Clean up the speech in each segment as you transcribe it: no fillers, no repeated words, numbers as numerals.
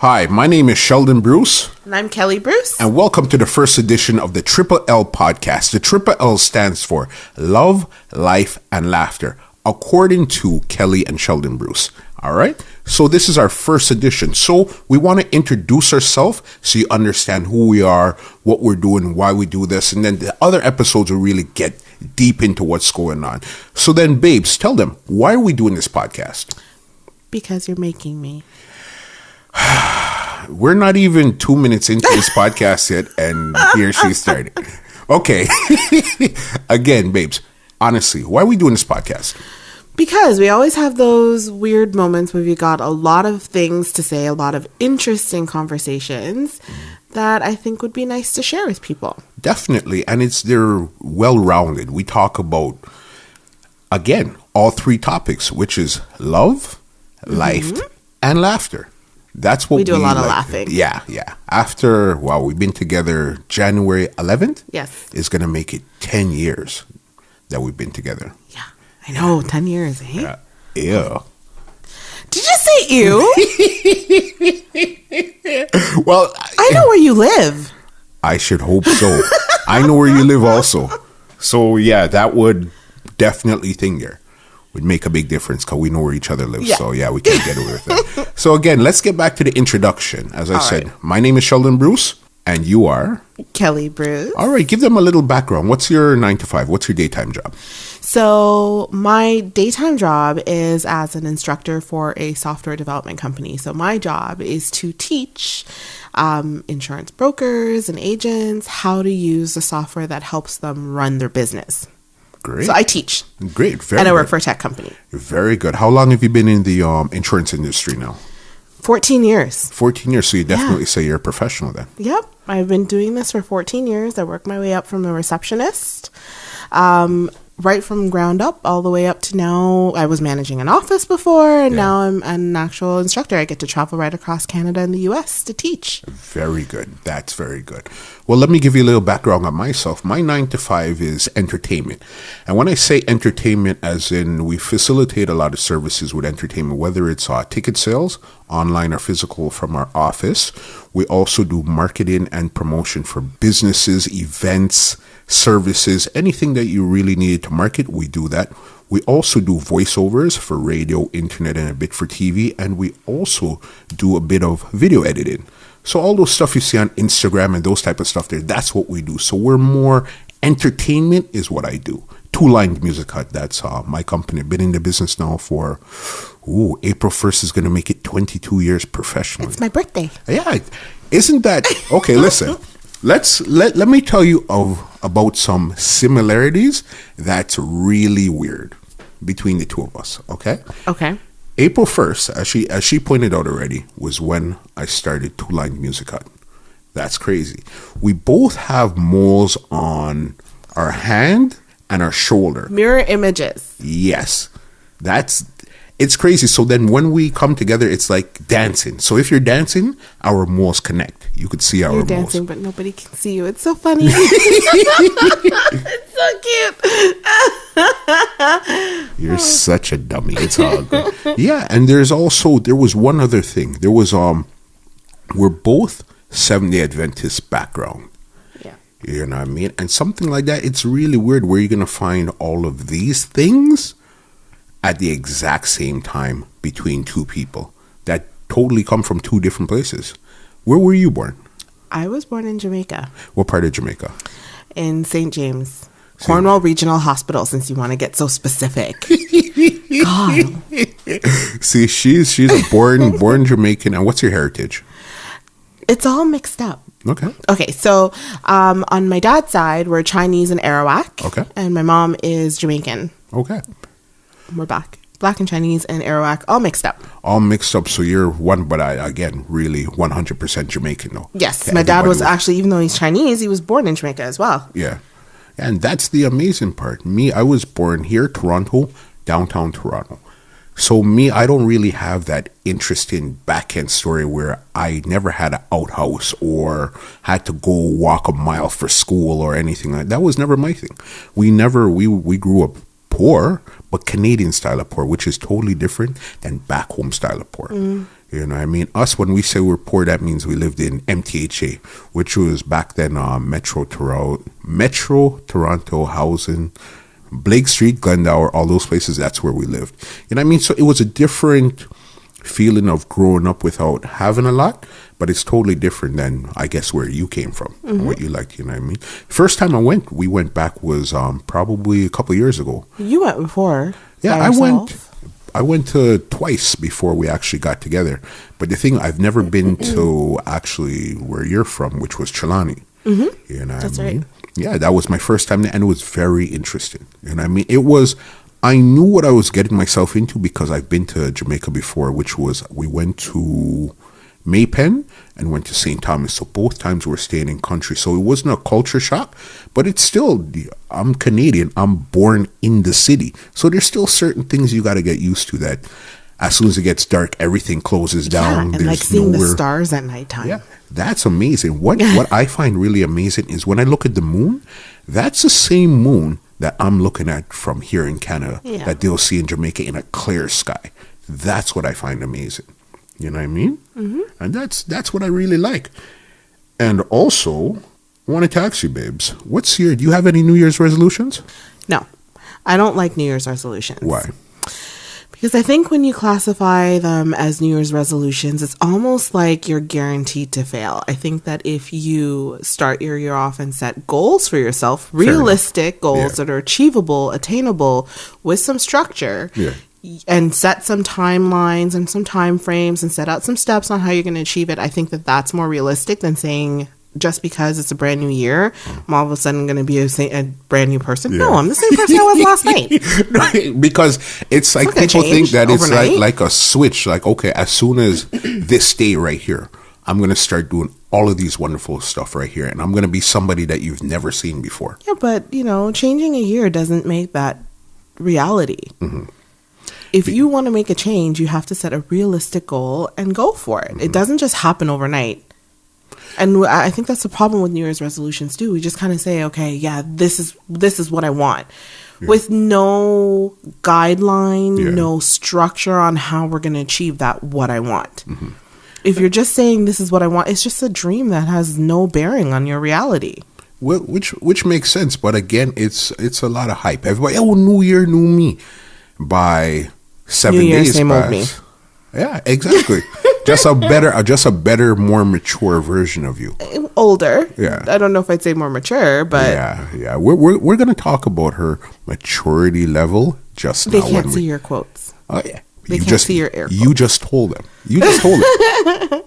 Hi, my name is Sheldon Bruce. And I'm Kelly Bruce. And welcome to the first edition of the Triple L podcast. The Triple L stands for Love, Life, and Laughter, according to Kelly and Sheldon Bruce. All right? So this is our first edition. So we want to introduce ourselves so you understand who we are, what we're doing, why we do this. And then the other episodes will really get deep into what's going on. So then, babes, tell them, why are we doing this podcast? Because you're making me. We're not even 2 minutes into this podcast yet, and here she started. Okay. Again, babes, honestly, why are we doing this podcast? Because we always have those weird moments where we got a lot of things to say, a lot of interesting conversations that I think would be nice to share with people. Definitely. And they're well-rounded. We talk about, again, all three topics, which is love, life, and laughter. That's what we do a lot of laughing. Yeah. After, we've been together January 11th. Yes. Is going to make it 10 years that we've been together. Yeah. I know, 10 years, eh? Ew. Did you say ew? Well, I know where you live. I should hope so. I know where you live also. So, yeah, that would definitely would make a big difference because we know where each other lives. Yeah. So, yeah, we can get away with that. So, again, let's get back to the introduction. As I said, my name is Sheldon Bruce, and you are? Kelly Bruce. All right, give them a little background. What's your 9 to 5? What's your daytime job? So my daytime job is as an instructor for a software development company. So my job is to teach insurance brokers and agents how to use the software that helps them run their business. Great. So I teach. Great. Very and I work good. for a tech company. Very good. How long have you been in the insurance industry now? 14 years. 14 years. So you definitely say you're a professional then. Yep. I've been doing this for 14 years. I worked my way up from a receptionist. Right from ground up all the way up to now. I was managing an office before, and now I'm an actual instructor. I get to travel right across Canada and the U.S. to teach. Very good. That's very good. Well, let me give you a little background on myself. My 9 to 5 is entertainment. And when I say entertainment, as in we facilitate a lot of services with entertainment, whether it's ticket sales, online or physical from our office. We also do marketing and promotion for businesses, events, services, anything that you really need to market, we do that. We also do voiceovers for radio, internet, and a bit for TV, and we also do a bit of video editing. So all those stuff you see on Instagram and those type of stuff there, that's what we do. So we're more entertainment is what I do. Two Line Music Hut, that's my company. Been in the business now for, April 1st is going to make it 22 years professionally. It's my birthday. Yeah, isn't that, okay, listen. Let me tell you about some similarities that's really weird between the two of us, okay? Okay. April 1st, as she pointed out already, was when I started Two Line Music Hut. That's crazy. We both have moles on our hand and our shoulder. Mirror images. Yes. It's crazy. So then when we come together, it's like dancing. So if you're dancing, our moles connect. You could see our moles. You're dancing, but nobody can see you. It's so funny. It's so cute. You're such a dummy. It's all good. Yeah, and there was one other thing. There was, we're both Seventh-day Adventist background. Yeah. You know what I mean? And something like that, it's really weird where you're going to find all of these things at the exact same time between two people that totally come from two different places. Where were you born? I was born in Jamaica. What part of Jamaica? In St. James. Cornwall Regional Hospital, since you want to get so specific. God. See, she's a born Jamaican. And what's your heritage? It's all mixed up. Okay, so on my dad's side, we're Chinese and Arawak. Okay. And my mom is Jamaican. Okay. We're black and Chinese and Arawak, all mixed up. All mixed up, so you're one, but again, really 100% Jamaican, though. Yes, my dad was actually, even though he's Chinese, he was born in Jamaica as well. Yeah, and that's the amazing part. I was born here, Toronto, downtown Toronto. So I don't really have that interesting back-end story where I never had an outhouse or had to go walk a mile for school or anything like that. That was never my thing. We grew up poor, but Canadian style of poor, which is totally different than back home style of poor. You know what I mean? Us, when we say we're poor, that means we lived in MTHA, which was back then Metro Toronto housing, Blake Street, Glendower, all those places, that's where we lived. You know what I mean? So it was a different feeling of growing up without having a lot, but it's totally different than, I guess, where you came from and what you liked, you know what I mean? First time we went back was probably a couple of years ago. You went before. Yeah, by yourself? I went to twice before we actually got together. But the thing, I've never been to actually where you're from, which was Trelawney. You know what I mean? Right. Yeah, that was my first time there, and it was very interesting. You know what I mean? I knew what I was getting myself into because I've been to Jamaica before, which was, we went to Maypen and went to St. Thomas. So both times we were staying in country. So it wasn't a culture shock, but it's still, I'm Canadian. I'm born in the city. So there's still certain things you got to get used to, that as soon as it gets dark, everything closes down. Yeah, and like seeing the stars at nighttime. Yeah, that's amazing. What I find really amazing is when I look at the moon, that's the same moon that I'm looking at from here in Canada, that they'll see in Jamaica in a clear sky. That's what I find amazing. You know what I mean? And that's what I really like. And also, I want to ask you, babes, do you have any New Year's resolutions? No, I don't like New Year's resolutions. Why? Because I think when you classify them as New Year's resolutions, it's almost like you're guaranteed to fail. I think that if you start your year off and set goals for yourself, realistic goals that are achievable, attainable, with some structure, and set some timelines and some time frames and set out some steps on how you're going to achieve it, I think that that's more realistic than saying, just because it's a brand new year, I'm all of a sudden going to be a brand new person. No, I'm the same person I was last night. Because it's like people think that overnight. It's like a switch. Like, okay, as soon as this day right here, I'm going to start doing all of these wonderful stuff right here, and I'm going to be somebody that you've never seen before. Yeah, but, changing a year doesn't make that reality. If you want to make a change, you have to set a realistic goal and go for it. It doesn't just happen overnight. And I think that's the problem with New Year's resolutions too. We just kind of say, okay, this is what I want, with no guideline, no structure on how we're going to achieve that what I want. If you're just saying this is what I want, it's just a dream that has no bearing on your reality. Well, which makes sense, but again, it's a lot of hype. Everybody, New Year, new me. By 7 New Year, days same pass. old me. Yeah, exactly. just a better, more mature version of you. Older. Yeah. I don't know if I'd say more mature, but yeah. We're going to talk about her maturity level just now. They can't see your quotes. Oh yeah. They can't see your air quotes. You just told them.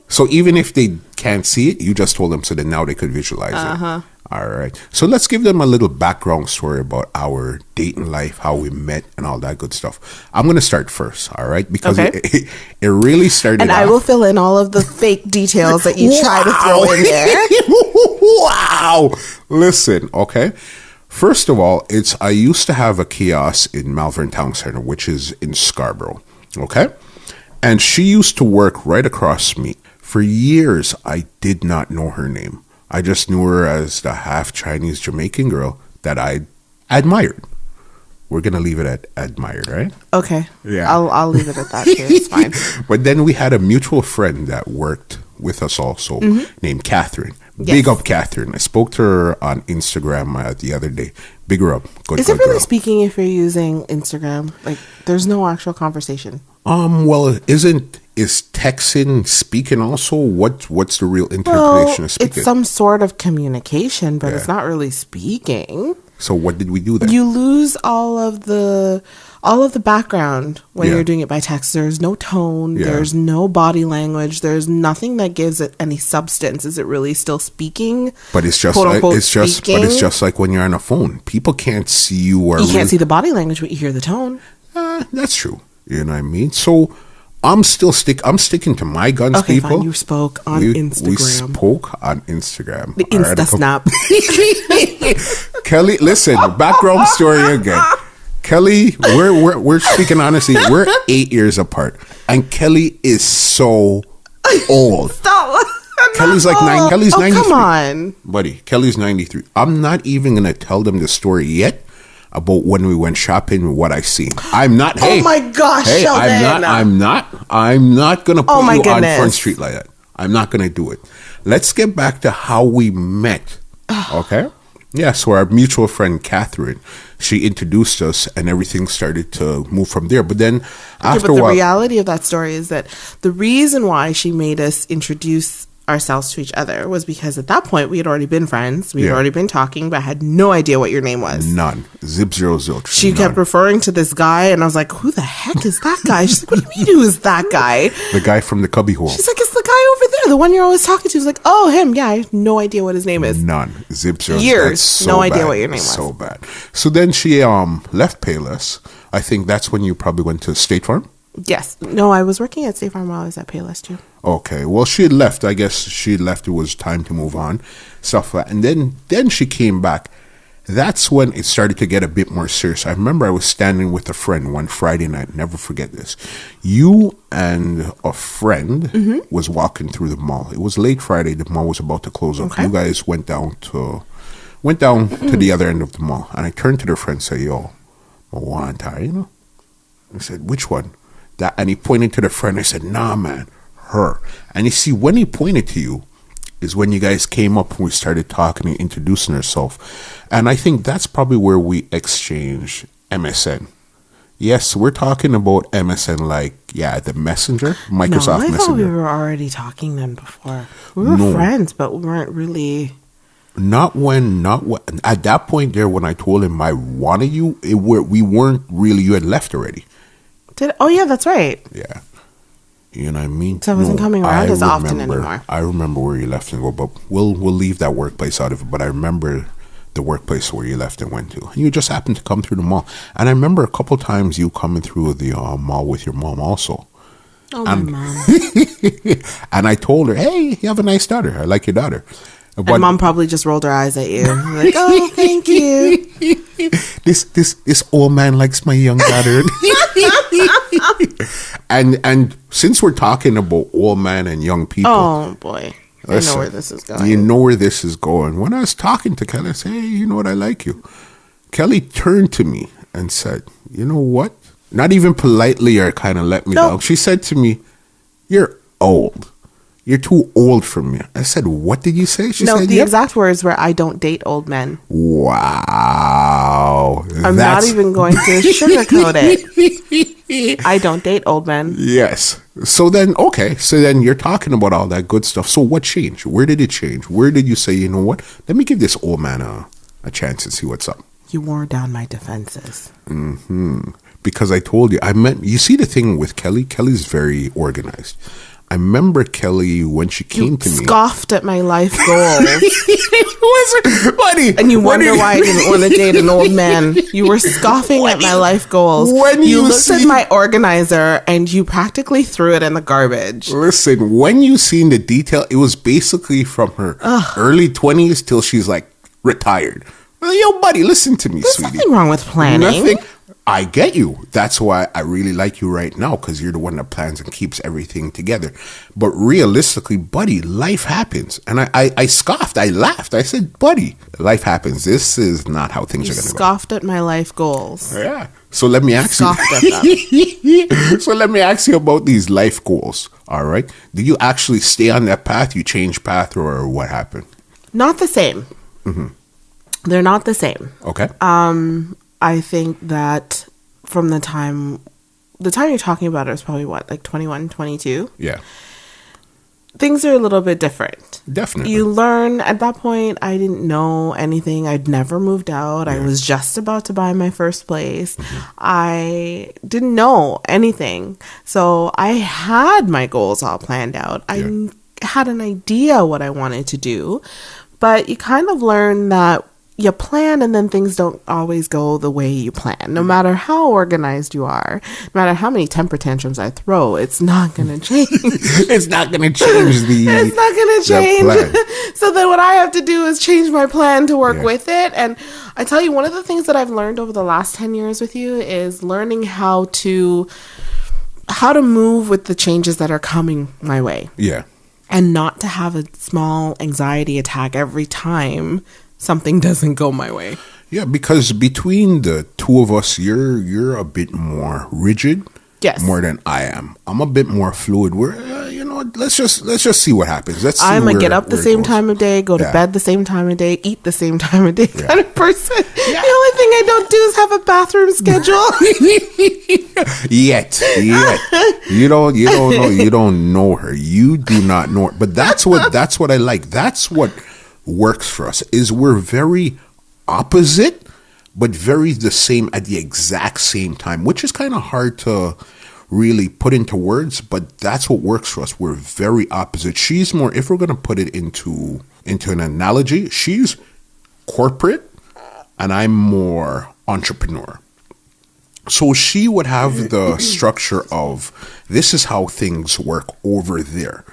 So even if they can't see it, you just told them, so that now they could visualize it. All right. So let's give them a little background story about our dating life, how we met, and all that good stuff. I'm going to start first, all right? Because it really started And I will fill in all of the fake details that you try to throw in there. Wow. Listen, okay? First of all, I used to have a kiosk in Malvern Town Center, which is in Scarborough, okay? And she used to work right across me. For years, I did not know her name. I just knew her as the half Chinese Jamaican girl that I admired. We're going to leave it at admired, right? Okay. Yeah. I'll leave it at that too. It's fine. But then we had a mutual friend that worked with us also named Catherine. Yes. Big up Catherine. I spoke to her on Instagram the other day. Big her up. Good, Is it good really girl. speaking if you're using Instagram? Like, there's no actual conversation. Well, is texting speaking also? What's the real interpretation of speaking? It's some sort of communication, but it's not really speaking. So what did we do then? You lose all of the background when you're doing it by text. There's no tone. Yeah. There's no body language. There's nothing that gives it any substance. Is it really still speaking? But it's just quote, like unquote, it's just speaking? but it's just like when you're on a phone. People can't see you or You can't see the body language, but you hear the tone. That's true. You know what I mean? So I'm sticking to my guns, Okay, people. fine. You spoke on Instagram. We spoke on Instagram. The Insta snap. Kelly, listen, background story again. Kelly, we're speaking honestly. We're 8 years apart, and Kelly is so old. Stop. Kelly's like 9. Kelly's 93. Come on, buddy. Kelly's 93. I'm not even gonna tell them the story yet. about when we went shopping, what I seen. I'm not. Oh my gosh, hey, Sheldon. I'm not gonna put Oh my you on goodness. Front Street like that. I'm not gonna do it. Let's get back to how we met. Okay. Yeah, so our mutual friend Catherine, she introduced us, and everything started to move from there. But then after but a the while, reality of that story is that the reason why she made us introduce ourselves to each other was because at that point we had already been friends. We had Yeah. already been talking, but I had no idea what your name was. none, zip zero zilch. She none. kept referring to this guy, and I was like, who the heck is that guy? She's like, what do you mean who is that guy? The guy from the cubbyhole. She's like, it's the guy over there, the one you're always talking to. I was like, oh, him. Yeah, I have no idea what his name is. None. Zip zero. Years. That's so No idea bad. what your name was. So bad. So then she left Payless. I think that's when you probably went to State Farm. Yes. No, I was working at State Farm while I was at Payless too. Okay. Well, she had left. I guess she had left. It was time to move on. Stuff like that. And then she came back. That's when it started to get a bit more serious. I remember I was standing with a friend one Friday night. Never forget this. You and a friend was walking through the mall. It was late Friday. The mall was about to close up. Okay. You guys went down to the other end of the mall. And I turned to their friend and said, yo, I want to, you know? I said, which one? That, and he pointed to the friend. I said, nah, man, her. And you see, when he pointed to you, is when you guys came up and we started talking and introducing ourselves. And I think that's probably where we exchanged MSN. Yes, we're talking about MSN like, yeah, the Messenger, Microsoft no, I Messenger. thought we were already talking then before. We were No. friends, but we weren't really. Not when, at that point there when I told him I wanted you, we weren't really, you had left already. Oh, yeah, that's right. Yeah. You know what I mean? So I wasn't coming around as often remember- anymore. I remember where you left and go, but we'll leave that workplace out of it. But I remember the workplace where you left and went to. And you just happened to come through the mall. And I remember a couple times you coming through the mall with your mom also. Oh, my mom. And I told her, hey, you have a nice daughter. I like your daughter. But And mom probably just rolled her eyes at you. Like, oh, thank you. this old man likes my young daughter. and since we're talking about old man and young people, Oh, boy. I listen, know where this is going. You know where this is going. When I was talking to Kelly, I said, hey, you know what? I like you. Kelly turned to me and said, you know what? Not even politely or kind of let me Nope. down. She said to me, you're old. You're too old for me. I said, what did you say? She No, said, the yep. exact words were, I don't date old men. Wow. I'm not even going to sugarcoat it. I don't date old men. Yes. So then, okay. So then you're talking about all that good stuff. So what changed? Where did it change? Where did you say, you know what? Let me give this old man a chance and see what's up. You wore down my defenses. Because I told you, you see the thing with Kelly? Kelly's very organized. I remember Kelly when she came to me. Scoffed at my life goals. Buddy, And you wonder why I didn't want to date an old man. You were scoffing at my life goals. When you looked at see- my organizer and you practically threw it in the garbage. Listen, when you seen the detail, it was basically from her early 20s till she's like retired. Well, yo, buddy, listen to me, There's sweetie. nothing wrong with planning. Nothing. I get you. That's why I really like you right now, because you're the one that plans and keeps everything together. But realistically, buddy, life happens. And I scoffed. I laughed. I said, buddy, life happens. This is not how things You are going to go. scoffed at my life goals. Yeah. So let me ask Scoffed at you. So let me ask you about these life goals. All right. Did you actually stay on that path? You changed path, or what happened? Not the same. They're not the same. Okay. I think that from the time you're talking about it was probably what, like 21, 22? Yeah. Things are a little bit different. Definitely. You learn at that point. I didn't know anything. I'd never moved out. I was just about to buy my first place. I didn't know anything. So I had my goals all planned out. I had an idea what I wanted to do, but you kind of learn that you plan and then things don't always go the way you plan. No matter how organized you are, no matter how many temper tantrums I throw, it's not going to change. It's not going to change the. It's not going to plan. change. So then what I have to do is change my plan to work Yeah. with it. And I tell you, one of the things that I've learned over the last 10 years with you is learning how to move with the changes that are coming my way. Yeah. And not to have a small anxiety attack every time something doesn't go my way. Yeah, because between the two of us, you're a bit more rigid. Yes. More than I am. I'm a bit more fluid. We're let's just see what happens. Let's see I'm a get up the where it same goes. time of day, go to Yeah. bed the same time of day, eat the same time of day kind of person. Yeah. The only thing I don't do is have a bathroom schedule. Yet. You don't know her. You do not know her. But that's what I like. That's what works for us. Is we're very opposite, but very the same at the exact same time, which is kind of hard to really put into words, but that's what works for us. We're very opposite. She's more, if we're going to put it into an analogy, she's corporate and I'm more entrepreneur. So she would have the structure of this is how things work over there.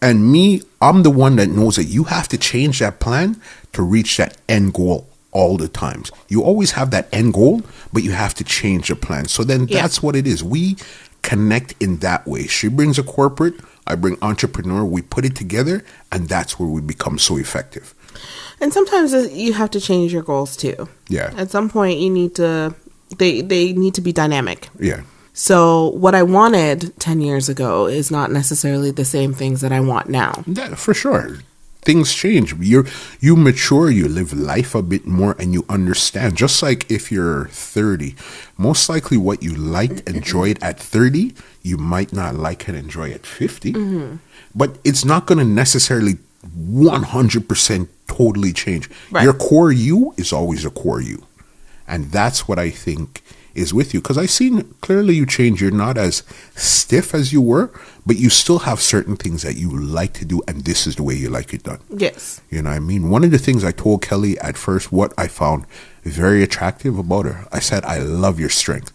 And me, I'm the one that knows that you have to change that plan to reach that end goal all the times. You always have that end goal, but you have to change the plan. So then that's what it is. We connect in that way. She brings a corporate, I bring entrepreneur, we put it together, and that's where we become so effective. And sometimes you have to change your goals too. Yeah. At some point you need to, they need to be dynamic. Yeah. So what I wanted 10 years ago is not necessarily the same things that I want now. That, for sure. Things change. You mature, you live life a bit more, and you understand. Just like if you're 30, most likely what you liked, enjoyed at 30, you might not like and enjoy at 50. Mm-hmm. But it's not going to necessarily 100% totally change. Right. Your core you is always a core you. And that's what I think is with you. Because I seen clearly you change. You're not as stiff as you were, but you still have certain things that you like to do, and this is the way you like it done. Yes. You know what I mean? One of the things I told Kelly at first, what I found very attractive about her, I said, I love your strength.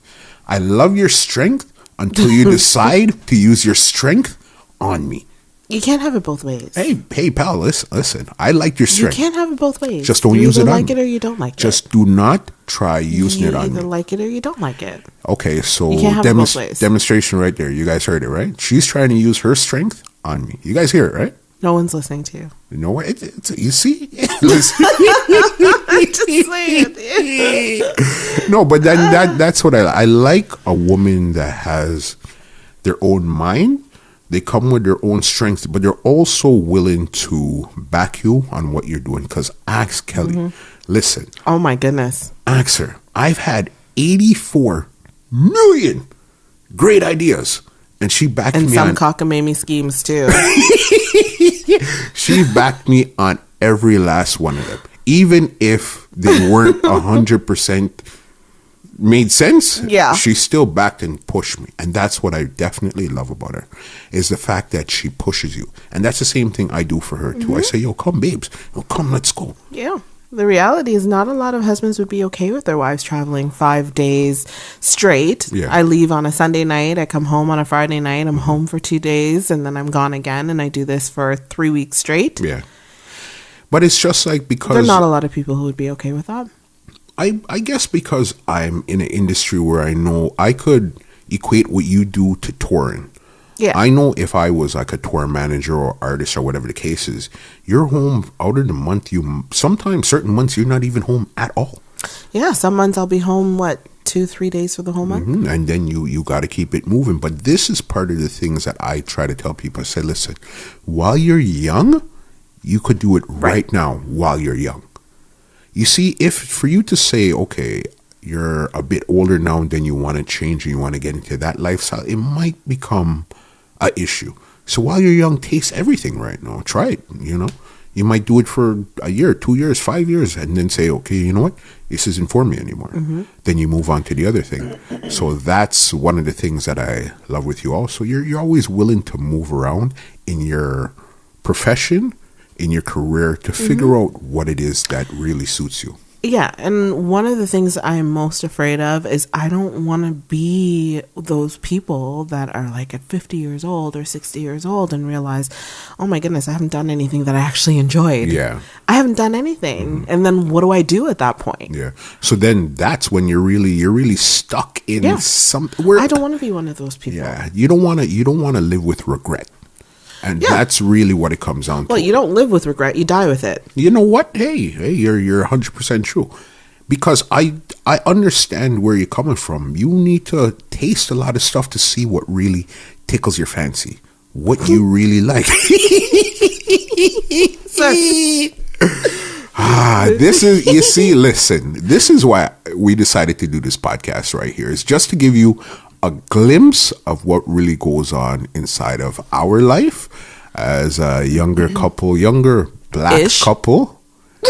I love your strength until you decide to use your strength on me. You can't have it both ways. Hey, pal, listen. I like your You strength. can't have it both ways. Just don't you use it either on like me. it or you don't like it. Just do not try using it on You me. either like it or you don't like it. Okay, so You can't have it both ways. demonstration right there. You guys heard it, right? She's trying to use her strength on me. You guys hear it, right? No one's listening to you. You know what? You see? Listen. Just saying. No, but that's what I like a woman that has their own mind. They come with their own strength, but they're also willing to back you on what you're doing. Because ask Kelly, listen. Oh my goodness. Ask her. I've had 84 million great ideas. And she backed And me some on. cockamamie schemes too. She backed me on every last one of them. Even if they weren't 100% made sense, Yeah. she still backed and pushed me. And that's what I definitely love about her, is the fact that she pushes you. And that's the same thing I do for her too. I say, yo, come babes. Yo, come, let's go. Yeah. The reality is not a lot of husbands would be okay with their wives traveling 5 days straight. Yeah. I leave on a Sunday night. I come home on a Friday night. I'm home for 2 days and then I'm gone again. And I do this for 3 weeks straight. Yeah. But it's just like, because There are not a lot of people who would be okay with that. I guess because I'm in an industry where I know I could equate what you do to touring. Yeah. I know if I was like a tour manager or artist or whatever the case is, you're home out of the month. Sometimes certain months you're not even home at all. Yeah. Some months I'll be home, 2-3 days for the whole month? Mm-hmm. And then you got to keep it moving. But this is part of the things that I try to tell people. I say, listen, while you're young, you could do it right now while you're young. You see, if for you to say, okay, you're a bit older now and then you want to change and you want to get into that lifestyle, it might become an issue. So while you're young, taste everything right now. Try it, You might do it for a year, 2 years, 5 years, and then say, okay, you know what? This isn't for me anymore. Mm-hmm. Then you move on to the other thing. So that's one of the things that I love with you also. You're always willing to move around in your profession, in your career, to figure out what it is that really suits you. Yeah, and one of the things I'm most afraid of is I don't want to be those people that are like at 50 years old or 60 years old and realize, oh my goodness, I haven't done anything that I actually enjoyed. Yeah. I haven't done anything. And then what do I do at that point? Yeah. So then that's when you're really stuck in something where I don't want to be one of those people. Yeah. You don't want to live with regret. And that's really what it comes down to. Well, you don't live with regret, you die with it. You know what? Hey, you're 100% true. because I understand where you're coming from. You need to taste a lot of stuff to see what really tickles your fancy, what you really like. This is, you see, listen, this is why we decided to do this podcast right here. It's just to give you a glimpse of what really goes on inside of our life as a younger couple, younger black couple.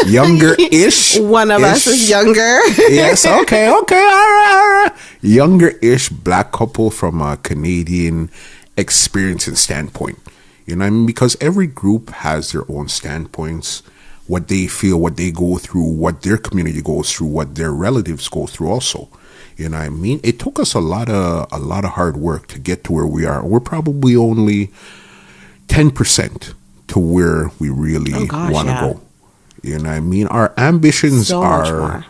Younger-ish. One of us is younger. Yes, okay, all right. Younger-ish black couple from a Canadian experience and standpoint. You know what I mean? Because every group has their own standpoints, what they feel, what they go through, what their community goes through, what their relatives go through also. You know what I mean? It took us a lot of hard work to get to where we are. We're probably only 10% to where we really want to go. You know what I mean? Our ambitions are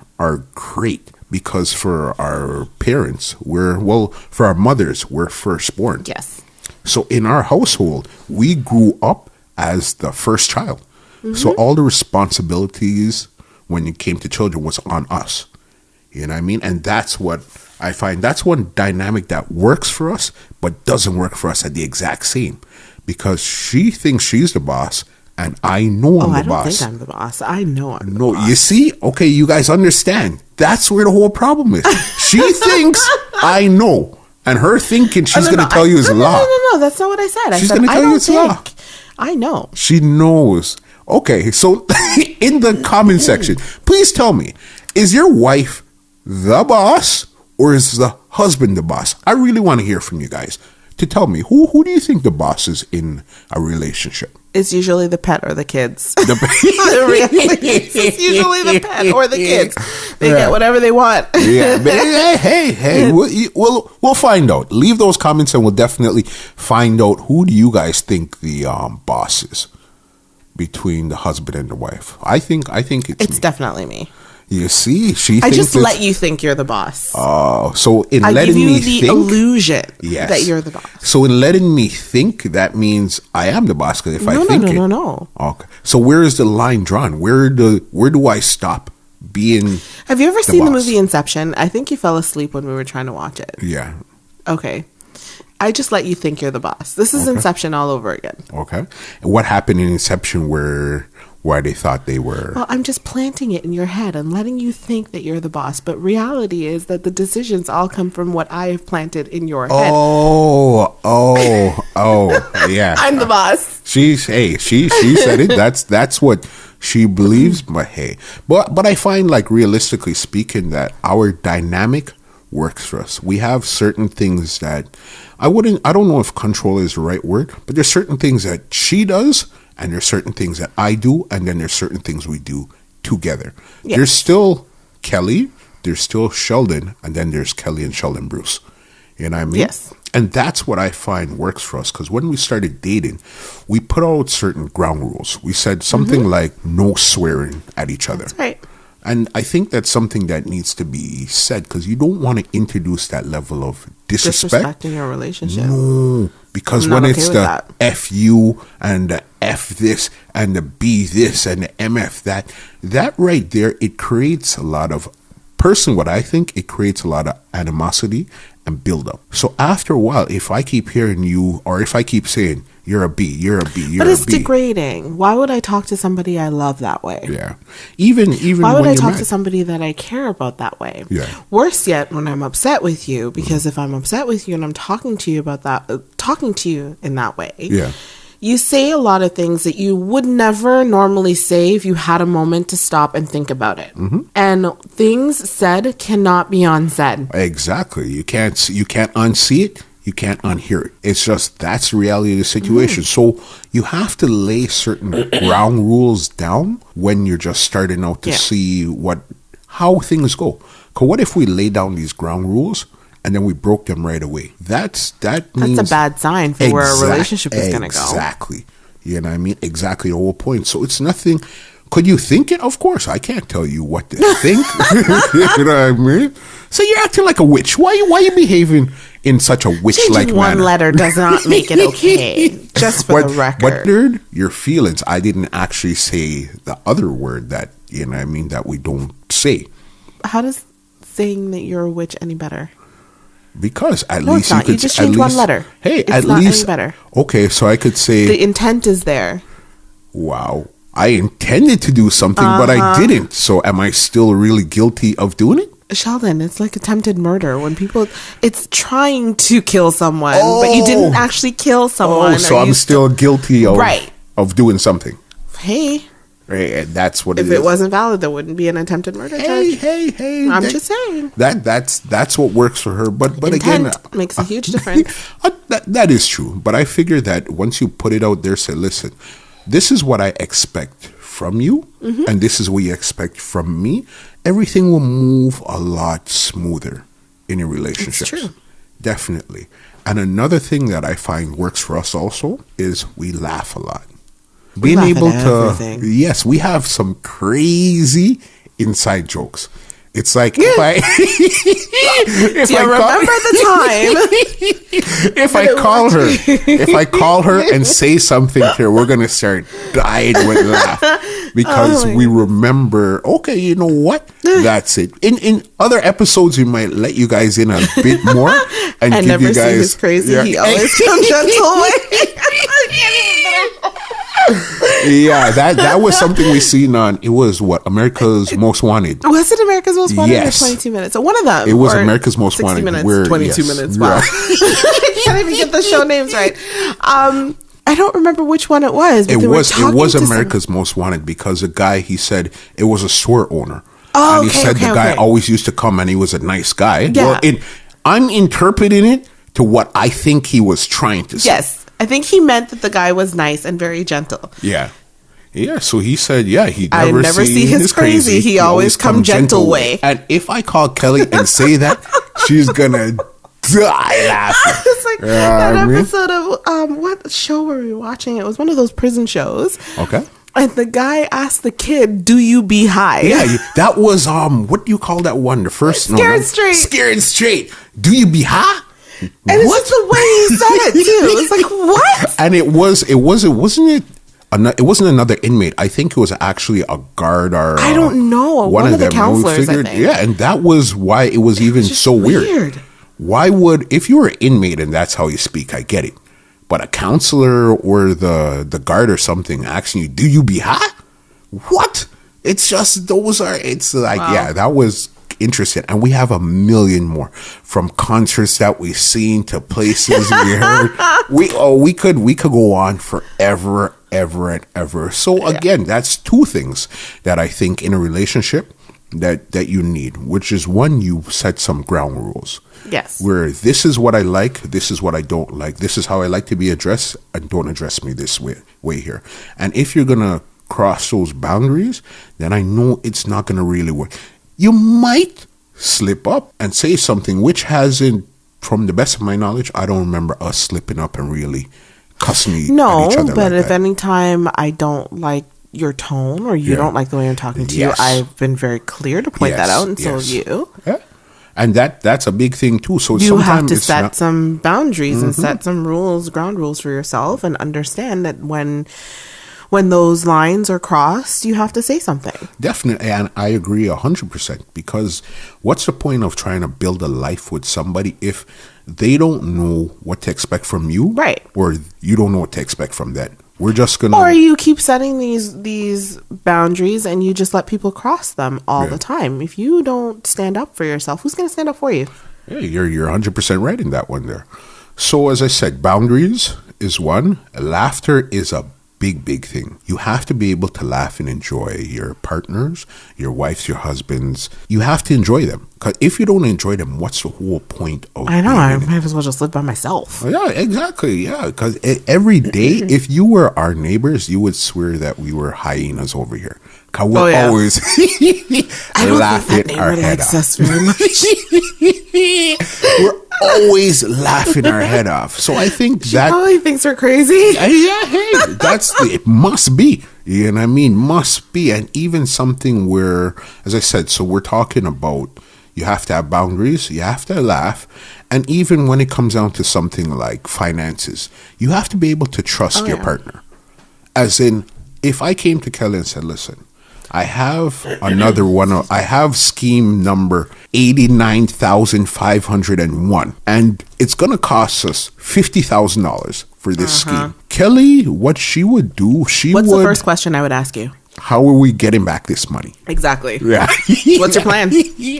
great because for our parents, for our mothers, we're firstborn. Yes. So in our household, we grew up as the first child. Mm-hmm. So all the responsibilities when it came to children was on us. You know what I mean? And that's what I find. That's one dynamic that works for us, but doesn't work for us at the exact same. Because she thinks she's the boss, and I know I'm the boss. I don't think I'm the boss. I know I'm the boss. You see? Okay, you guys understand. That's where the whole problem is. She thinks I know. And her thinking she's going to tell you is law. No, that's not what I said. She's going to tell you it's law. I know. She knows. Okay, so in the comment section, please tell me, is your wife the boss or is the husband the boss? I really want to hear from you guys to tell me, who do you think the boss is in a relationship? It's usually the pet or the kids. It's usually the pet or the kids. They get whatever they want. Yeah. Hey. We'll find out. Leave those comments and we'll definitely find out who do you guys think the boss is between the husband and the wife. I think it's me. Definitely me. You see, I just let you think you're the boss. Oh, so in I letting give you me the think, illusion that you're the boss. So in letting me think, that means I am the boss. Because if I think no. Okay. So where is the line drawn? Where do I stop being? Have you ever seen the movie Inception? I think you fell asleep when we were trying to watch it. Yeah. Okay. I just let you think you're the boss. This is Inception all over again. Okay. And what happened in Inception where they thought they were? Well, I'm just planting it in your head and letting you think that you're the boss. But reality is that the decisions all come from what I have planted in your head. Oh, yeah. I'm the boss. She said it. That's what she believes. But hey, but I find, like, realistically speaking, that our dynamic works for us. We have certain things that I don't know if control is the right word, but there's certain things that she does. And there's certain things that I do, and then there's certain things we do together. Yes. There's still Kelly, there's still Sheldon, and then there's Kelly and Sheldon Bruce. You know what I mean? Yes. And that's what I find works for us, because when we started dating, we put out certain ground rules. We said something like no swearing at each other. That's right. And I think that's something that needs to be said, because you don't want to introduce that level of disrespect. Disrespecting your relationship. No, because when it's the F you and the F this and the B this and the MF that right there, it creates a lot of, personally what I think, it creates a lot of animosity and build up. So after a while, if I keep hearing you, or if I keep saying, you're a B, you're a B, you're a B. But it's degrading. Why would I talk to somebody I love that way? Yeah. Even why would I talk to somebody that I care about that way? Yeah. Worse yet, when I'm upset with you, because if I'm upset with you and I'm talking to you about that, talking to you in that way, you say a lot of things that you would never normally say if you had a moment to stop and think about it. Mm-hmm. And things said cannot be unsaid. Exactly. You can't unsee it. You can't unhear it. It's just, that's the reality of the situation. So you have to lay certain ground rules down when you're just starting out to see how things go. Because what if we lay down these ground rules and then we broke them right away? That's a bad sign for where a relationship is going to go. Exactly. You know what I mean? Exactly the whole point. So it's nothing. Could you think it? Of course. I can't tell you what to think. You know what I mean? So you're acting like a witch. Why are you behaving in such a witch-like manner? One letter does not make it okay. Just for the record. But nerd, your feelings. I didn't actually say the other word that, you know what I mean, that we don't say. does saying that you're a witch any better? Because at No, least it's not. you You could just at change least, one letter. Hey, It's at not any least better. Okay, so I could say, The intent is there. wow, I intended to do something, but I didn't. So am I still really guilty of doing it? Sheldon, it's like attempted murder when people. It's trying to kill someone, but you didn't actually kill someone. Oh, so or I'm you still guilty of Right. of doing something. Hey, Right, and that's what if it it is. wasn't valid, there wouldn't be an attempted murder Hey, charge. hey! I'm just saying. That's what works for her. But Intent again, makes a huge difference. that is true. But I figure that once you put it out there, say, listen, this is what I expect from you, and this is what you expect from me. Everything will move a lot smoother in your relationships. true. Definitely. And another thing that I find works for us also is we laugh a lot. We laugh at everything. Yes, we have some crazy inside jokes. It's like if I if Do you remember the time? if I call her and say something to her, we're gonna start dying with laugh because we remember. Okay, you know what? That's it. In other episodes, we might let you guys in a bit more and I give never you see guys. his crazy. Yeah. He always comes gentle way. Yeah, that was something we seen on. It was what America's Most Wanted. Was it America's Most Wanted Yes. or 22 Minutes? So one of them. It was or America's Most 60 Wanted. Minutes, Where- 22 yes. minutes. Wow. I can't even get the show names right. I don't remember which one it was. But It they were was talking to some- America's Most Wanted because the guy, he said it was a store owner. Oh, and he okay, said okay, the guy okay. always used to come and he was a nice guy. Yeah. Well, I'm interpreting it to what I think he was trying to say. Yes. I think he meant that the guy was nice and very gentle. Yeah. Yeah, so he said, yeah, he I never, never seen see his crazy. He always come gentle way. And if I call Kelly and say that, she's gonna die laughing. It's like Yeah, that I mean- episode of what show were we watching? It was one of those prison shows. Okay. And the guy asked the kid, "Do you be high?" Yeah, that was what do you call that one? The first Scared Straight. Scared Straight. Do you be high? And it's just the way he said it too. It's like, what? And it wasn't another inmate. I think it was actually a guard or I don't know. One of the them. And we counselors, I think. Yeah, and that was why it was even just so weird. weird. Why would, if you were an inmate and that's how you speak, I get it. But a counselor or the guard or something asking you, "Do you be high?" What? It's just it's like, Wow. yeah, that was interesting. And we have a million more, from concerts that we've seen to places we heard. We could go on forever, ever and ever. So again, that's two things that I think in a relationship that you need, which is one, you set some ground rules. Yes. Where this is what I like, this is what I don't like, this is how I like to be addressed, and don't address me this way here. And if you're gonna cross those boundaries, then I know it's not gonna really work. You might slip up and say something which hasn't, from the best of my knowledge, I don't remember us slipping up and really cussing at each No, other. but like if that. any time I don't like your tone or you Yeah. don't like the way I'm talking to Yes. you, I've been very clear to point that Yes, out, and so have yes. you. Yeah. And that's a big thing too. So You have sometimes to it's set not- some boundaries and set some rules, ground rules for yourself, and understand that when those lines are crossed, you have to say something. Definitely, and I agree 100%. Because what's the point of trying to build a life with somebody if they don't know what to expect from you, Right. Or you don't know what to expect from them? We're just gonna, Or you keep setting these boundaries and you just let people cross them all Yeah. the time. If you don't stand up for yourself, who's going to stand up for you? yeah, you're 100% right in that one there. So as I said, boundaries is one. Laughter is a big thing. You have to be able to laugh and enjoy your partners, your wives, your husbands. You have to enjoy them. Because if you don't enjoy them, what's the whole point of I know. being I in it? might as well just live by myself. Yeah, exactly. Yeah, because every day, if you were our neighbors, you would swear that we were hyenas over here. Because we're Oh, yeah. always I don't laughing think our that neighbor head likes off. us very much. We're always laughing our head off. So I think She that, probably thinks we're crazy. yeah, hey, it must be. You know what I mean? Must be. And even something where, as I said, so we're talking about, you have to have boundaries, you have to laugh, and even when it comes down to something like finances, you have to be able to trust your partner. As in, if I came to Kelly and said, "Listen, I have another one. I have scheme number 89,501. And it's going to cost us $50,000 for this scheme. Kelly, what she would do, What's the first question I would ask you? How are we getting back this money? Exactly. Yeah. What's your plan?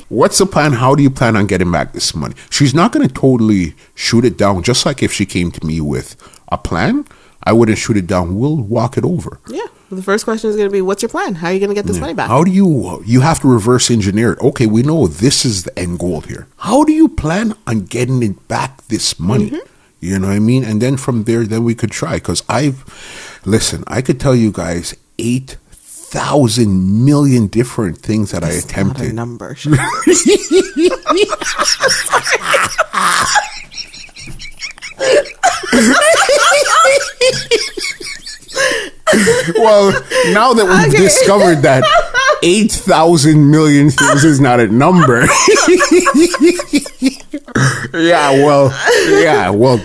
What's the plan? How do you plan on getting back this money? She's not going to totally shoot it down. Just like if she came to me with a plan, I wouldn't shoot it down. We'll walk it over. Yeah. Well, the first question is going to be, what's your plan? How are you going to get this money back? How do you have to reverse engineer it? Okay, we know this is the end goal here. How do you plan on getting it back this money? You know what I mean? And then from there, then we could try. Because I could tell you guys 8,000 million different things that I attempted. Not a number. Well, now that we've discovered that 8,000 million things is not a number.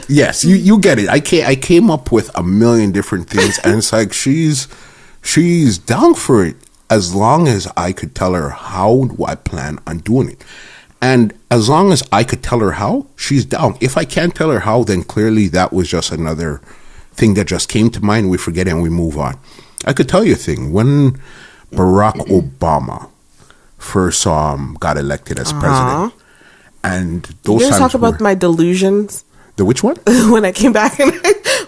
Yes, you get it. I came up with a million different things, and it's like she's down for it as long as I could tell her how do I plan on doing it. And as long as I could tell her how, she's down. If I can't tell her how, then clearly that was just another thing that just came to mind. We forget it and we move on. I could tell you a thing. When Barack Obama first got elected as president, and those you times talk about my delusions. The which one? When I came back and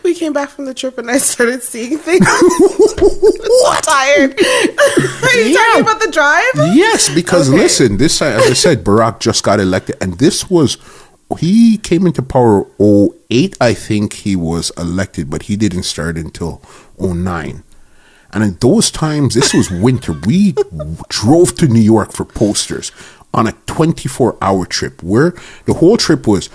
we came back from the trip and I started seeing things. So tired. Are you talking about the drive? Yes, because listen, this, as I said, Barack just got elected, and he came into power 2008, I think he was elected, but he didn't start until 2009. And in those times, this was winter. We drove to New York for posters on a 24-hour trip, where the whole trip was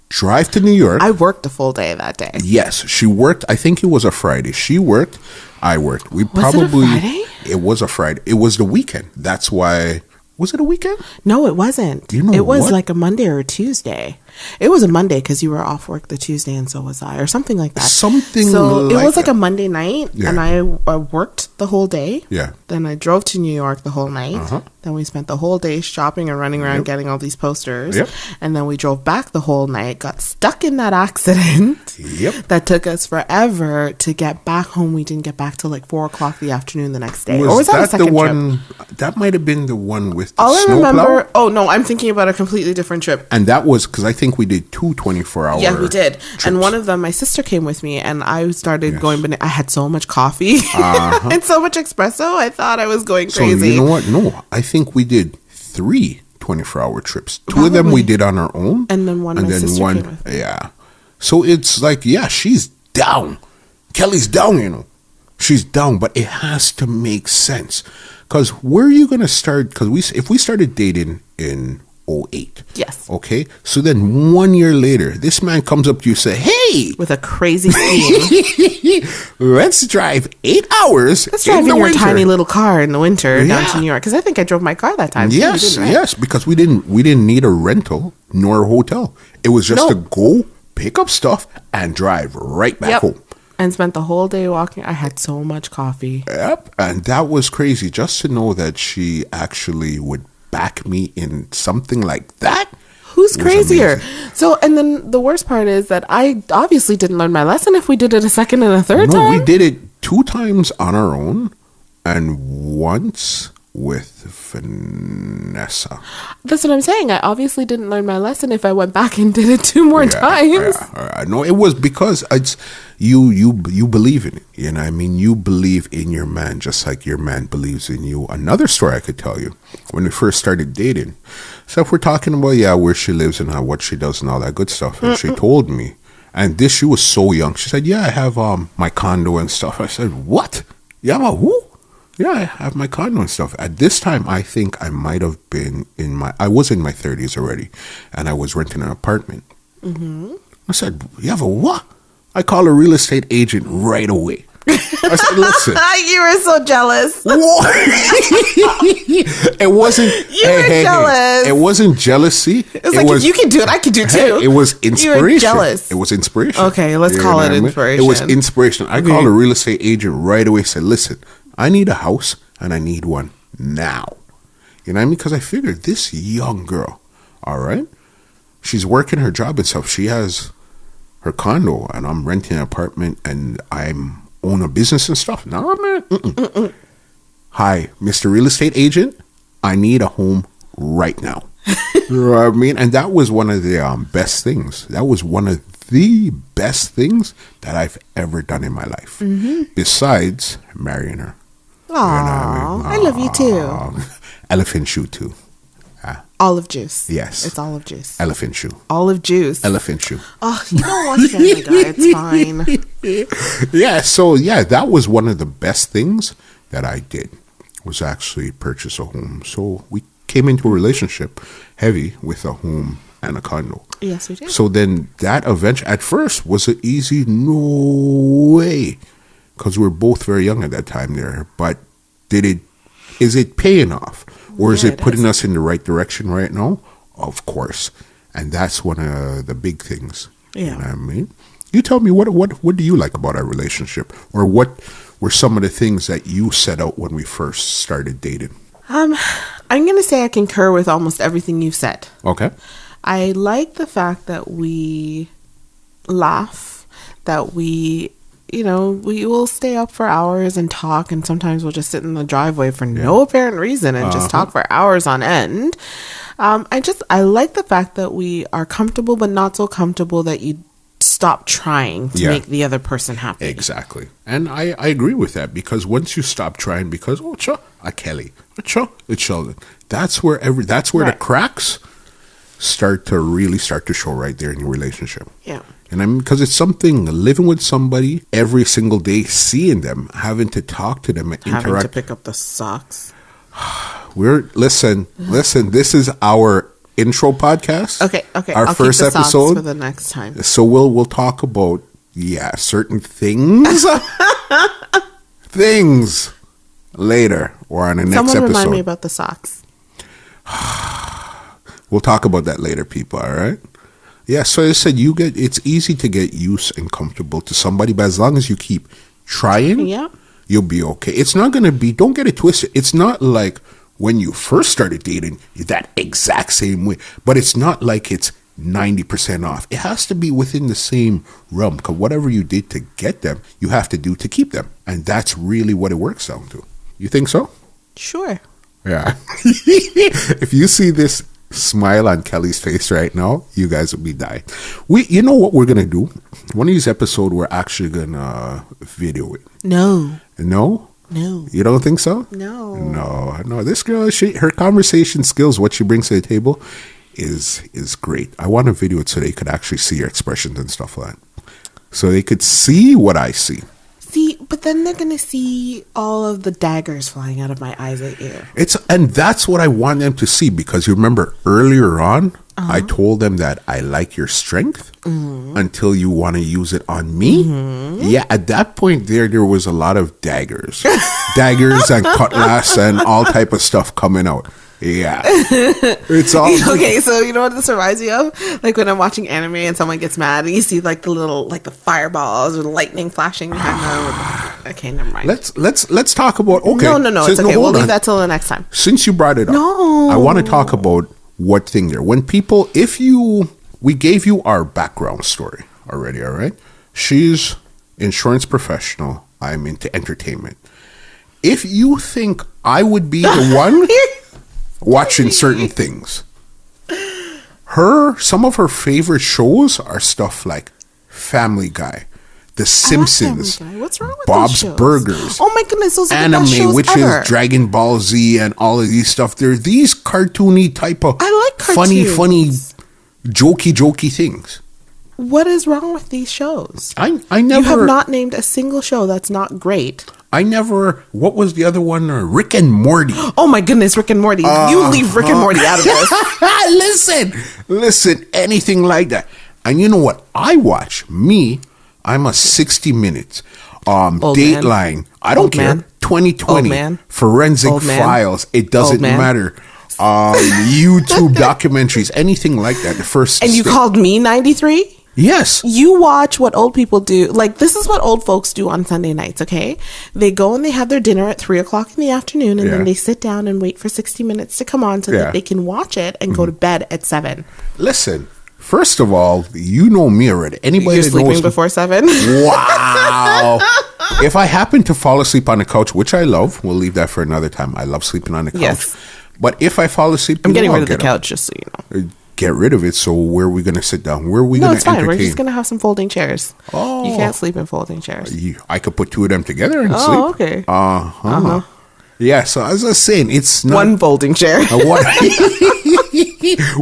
drive to New York. I worked a full day that day. Yes, she worked. I think it was a Friday. She worked. I worked. Was it a Friday? It was a Friday. It was the weekend. That's why. Was it a weekend? No, it wasn't. It was like a Monday or a Tuesday. It was a Monday because you were off work the Tuesday and so was I, or something like that. So it was like a Monday night, and I worked the whole day. Yeah. Then I drove to New York the whole night. Then we spent the whole day shopping and running around getting all these posters. And then we drove back the whole night, got stuck in that accident that took us forever to get back home. We didn't get back till like 4 o'clock the afternoon the next day. Or was that a second trip? That might have been the one with the all I remember, plow? oh no, I'm thinking about a completely different trip. And that was because I think we did 2 24-hour Yeah, we did. trips. And one of them, my sister came with me, and I started going, but I had so much coffee and so much espresso, I thought I was going crazy. So you know what? No, I think we did 3 24-hour trips. 2 of them we did on our own. And then one came with me. Yeah. So it's like, she's down. Kelly's down, She's down, but it has to make sense. Because where are you going to start? Because if we started dating in 2008. Yes. Okay. So then 1 year later, this man comes up to you and say, hey, with a crazy scheme. Let's drive 8 hours. Let's drive in your tiny little car in the winter down to New York. Because I think I drove my car that time. Yes, too, right? yes. Because we didn't need a rental nor a hotel. It was just to go pick up stuff and drive right back home. And spent the whole day walking. I had so much coffee. Yep. And that was crazy. Just to know that she actually would back me in something like that. Who's crazier? So, and then the worst part is that I obviously didn't learn my lesson if we did it a second and a third time. No, we did it 2 times on our own and once with Vanessa. That's what I'm saying. I obviously didn't learn my lesson if I went back and did it 2 more times. No, it was because it's you believe in it. You know what I mean? You believe in your man just like your man believes in you. Another story I could tell you. When we first started dating. So if we're talking about, where she lives and what she does and all that good stuff. And she told me, and she was so young. She said, I have my condo and stuff. I said, what? You have a who? Yeah, I have my condo and stuff. At this time, I think I might have been I was in my 30s already. And I was renting an apartment. Mm-hmm. I said, you have a what? I call a real estate agent right away. I said, listen. You were so jealous. It wasn't. You were jealous. It wasn't jealousy. It was like, if you can do it, I can do too. It was inspiration. You were jealous. It was inspiration. Okay, let's call it inspiration. It was inspiration. I called a real estate agent right away. Said, listen, I need a house. and I need one now. You know what I mean? Because I figured this young girl, all right, she's working her job and stuff. She has her condo, and I'm renting an apartment, and I'm own a business and stuff. No, man. Hi, Mr. Real Estate Agent. I need a home right now. You know what I mean? And that was one of the best things. That was one of the best things that I've ever done in my life. Besides marrying her. Aww, I love you too. Elephant shoe too. Olive juice. Yes. It's olive juice. Elephant shoe. Olive juice. Elephant shoe. Oh, you don't watch Family Guy. It's fine. Yeah, so that was one of the best things that I did, was actually purchase a home. So we came into a relationship heavy with a home and a condo. Yes, we did. So then that eventually, at first, was an easy, no way, because we were both very young at that time there. But is it paying off? Or is it putting us in the right direction right now? Of course. And that's one of the big things. Yeah. You know what I mean? You tell me, what do you like about our relationship? Or what were some of the things that you set out when we first started dating? I'm going to say I concur with almost everything you've said. Okay. I like the fact that we laugh, that we will stay up for hours and talk, and sometimes we'll just sit in the driveway for no apparent reason and just talk for hours on end. I like the fact that we are comfortable, but not so comfortable that you stop trying to make the other person happy. Exactly. And I agree with that, because once you stop trying, because, Kelly, it's Sheldon, that's where the cracks start to show right there in your relationship. Yeah. And I mean, because it's something, living with somebody every single day, seeing them, having to talk to them and interact. Having to pick up the socks. Listen, this is our intro podcast. Okay. Our I'll first keep the episode socks for the next time. So we'll talk about, certain things, things later or on the next episode. Someone remind me about the socks. We'll talk about that later, people, all right? Yeah, so I said it's easy to get used and comfortable to somebody, but as long as you keep trying, you'll be okay. It's not going to be, don't get it twisted, it's not like when you first started dating, that exact same way, but it's not like it's 90% off. It has to be within the same realm, because whatever you did to get them, you have to do to keep them. And that's really what it works down to. You think so? Sure. Yeah. If you see this smile on Kelly's face right now, you guys will be dying. You know what we're gonna do? One of these episodes, we're actually gonna video it. No. You don't think so? No. This girl, her conversation skills, what she brings to the table, is great. I want to video it so they could actually see your expressions and stuff like that, so they could see what I see. See, but then they're gonna see all of the daggers flying out of my eyes at you. And that's what I want them to see, because you remember earlier on, I told them that I like your strength until you want to use it on me. Yeah, at that point there was a lot of daggers and cutlass and all type of stuff coming out. Yeah. It's all okay, so you know what this reminds me of? Like when I'm watching anime and someone gets mad and you see like the little, like the fireballs or the lightning flashing behind them. Okay, never mind. Let's talk about, okay. No, it's okay. We'll leave that till the next time. Since you brought it up, I want to talk about what thing there. When people, we gave you our background story already, all right? She's insurance professional. I'm into entertainment. If you think I would be the one watching certain things, some of her favorite shows are stuff like Family Guy, The Simpsons, what's wrong with Bob's those shows? Burgers, oh my goodness, those are anime, the best shows which ever. is Dragon Ball Z and all of these stuff. They're these cartoony type of I like cartoons. funny jokey things. What is wrong with these shows? I never. You have not named a single show that's not great. What was the other one? Rick and Morty. Oh my goodness, Rick and Morty. You leave Rick and Morty out of this. Listen, anything like that. And you know what? I watch. I'm a 60 Minutes. Dateline. Man. I don't care. Man. 2020. Forensic Files. It doesn't matter. YouTube documentaries. Anything like that. The first. And you called me 93? Yes. You watch what old people do. Like, this is what old folks do on Sunday nights, okay? They go and they have their dinner at 3:00 in the afternoon, and then they sit down and wait for 60 minutes to come on so that they can watch it and go to bed at 7. Listen, first of all, you know me already. Anybody You're that sleeping knows before 7? Wow. If I happen to fall asleep on the couch, which I love, we'll leave that for another time. I love sleeping on the couch. Yes. But if I fall asleep, I'm getting rid of the couch, just so you know. Get rid of it. So where are we going to sit down? Where are we going to entertain? No, it's fine. We're just going to have some folding chairs. Oh. You can't sleep in folding chairs. I could put 2 of them together and sleep. Oh, okay. Uh-huh. Yeah, so as I was saying, it's not... One folding chair.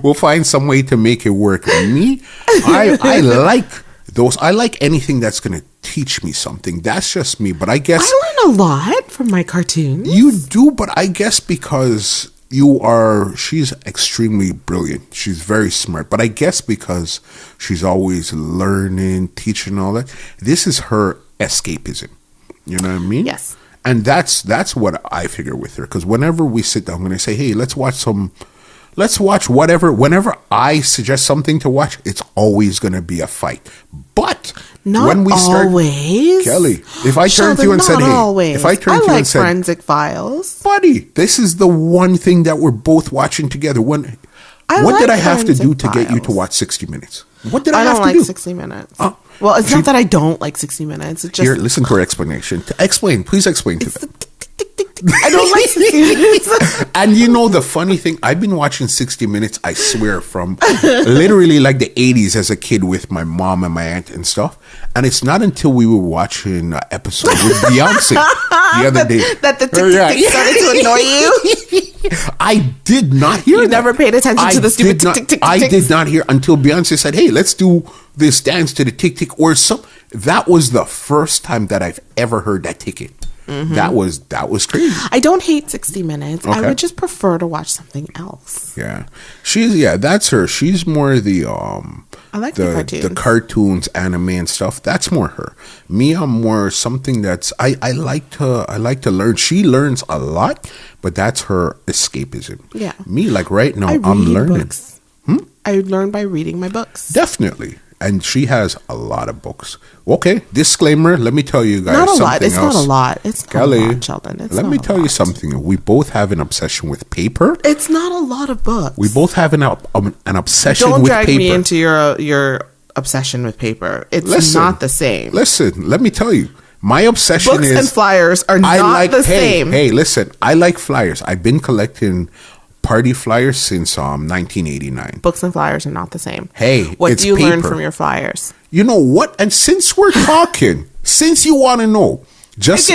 We'll find some way to make it work. Me, I like those. I like anything that's going to teach me something. That's just me. But I guess... I learn a lot from my cartoons. You do, but I guess because... she's extremely brilliant. She's very smart. But I guess because she's always learning, teaching, all that, this is her escapism. You know what I mean? Yes. And that's what I figure with her. Because whenever we sit down, when I say, hey, let's watch whatever. Whenever I suggest something to watch, it's always going to be a fight. But not when we start, always, Kelly, if I turn to you and said, "Hey," if I turn to you and said, Forensic Files, buddy, this is the one thing that we're both watching together. What did I have to do to get you to watch 60 Minutes? What did I have to do? I don't like 60 Minutes. Well, it's not that I don't like 60 Minutes. It's just here. Listen to her explanation. Please explain to them. I don't like 60 Minutes. And you know the funny thing, I've been watching 60 Minutes, I swear, from literally like the 80s as a kid with my mom and my aunt and stuff. And it's not until we were watching an episode with Beyonce the other day that the tick started to annoy you. I did not hear You never paid attention to the stupid tick. I did not hear until Beyonce said, hey, let's do this dance to the tick tick or something. That was the first time that I've ever heard that ticket. Mm-hmm. That was crazy. I don't hate 60 Minutes. Okay. I would just prefer to watch something else. Yeah. That's her. She's more the I like the cartoons. The cartoons, anime and stuff. That's more her. Me, I'm more something that's I like to learn. She learns a lot, but that's her escapism. Yeah. Me, like right now, I'm learning. Books. I learn by reading my books. Definitely. And she has a lot of books. Okay, disclaimer. Let me tell you guys not a something lot. It's else. Not a lot. It's not Kelly, a lot, Sheldon. Let me tell you something. We both have an obsession with paper. It's not a lot of books. We both have an obsession Don't with drag paper. me into your obsession with paper. It's not the same. Listen, let me tell you. My obsession books is... and flyers are not the same. Hey, listen. I like flyers. I've been collecting party flyers since 1989. Books and flyers are not the same. Hey, what it's do you paper. learn from your flyers? You know what? And since we're talking, since you want to know, just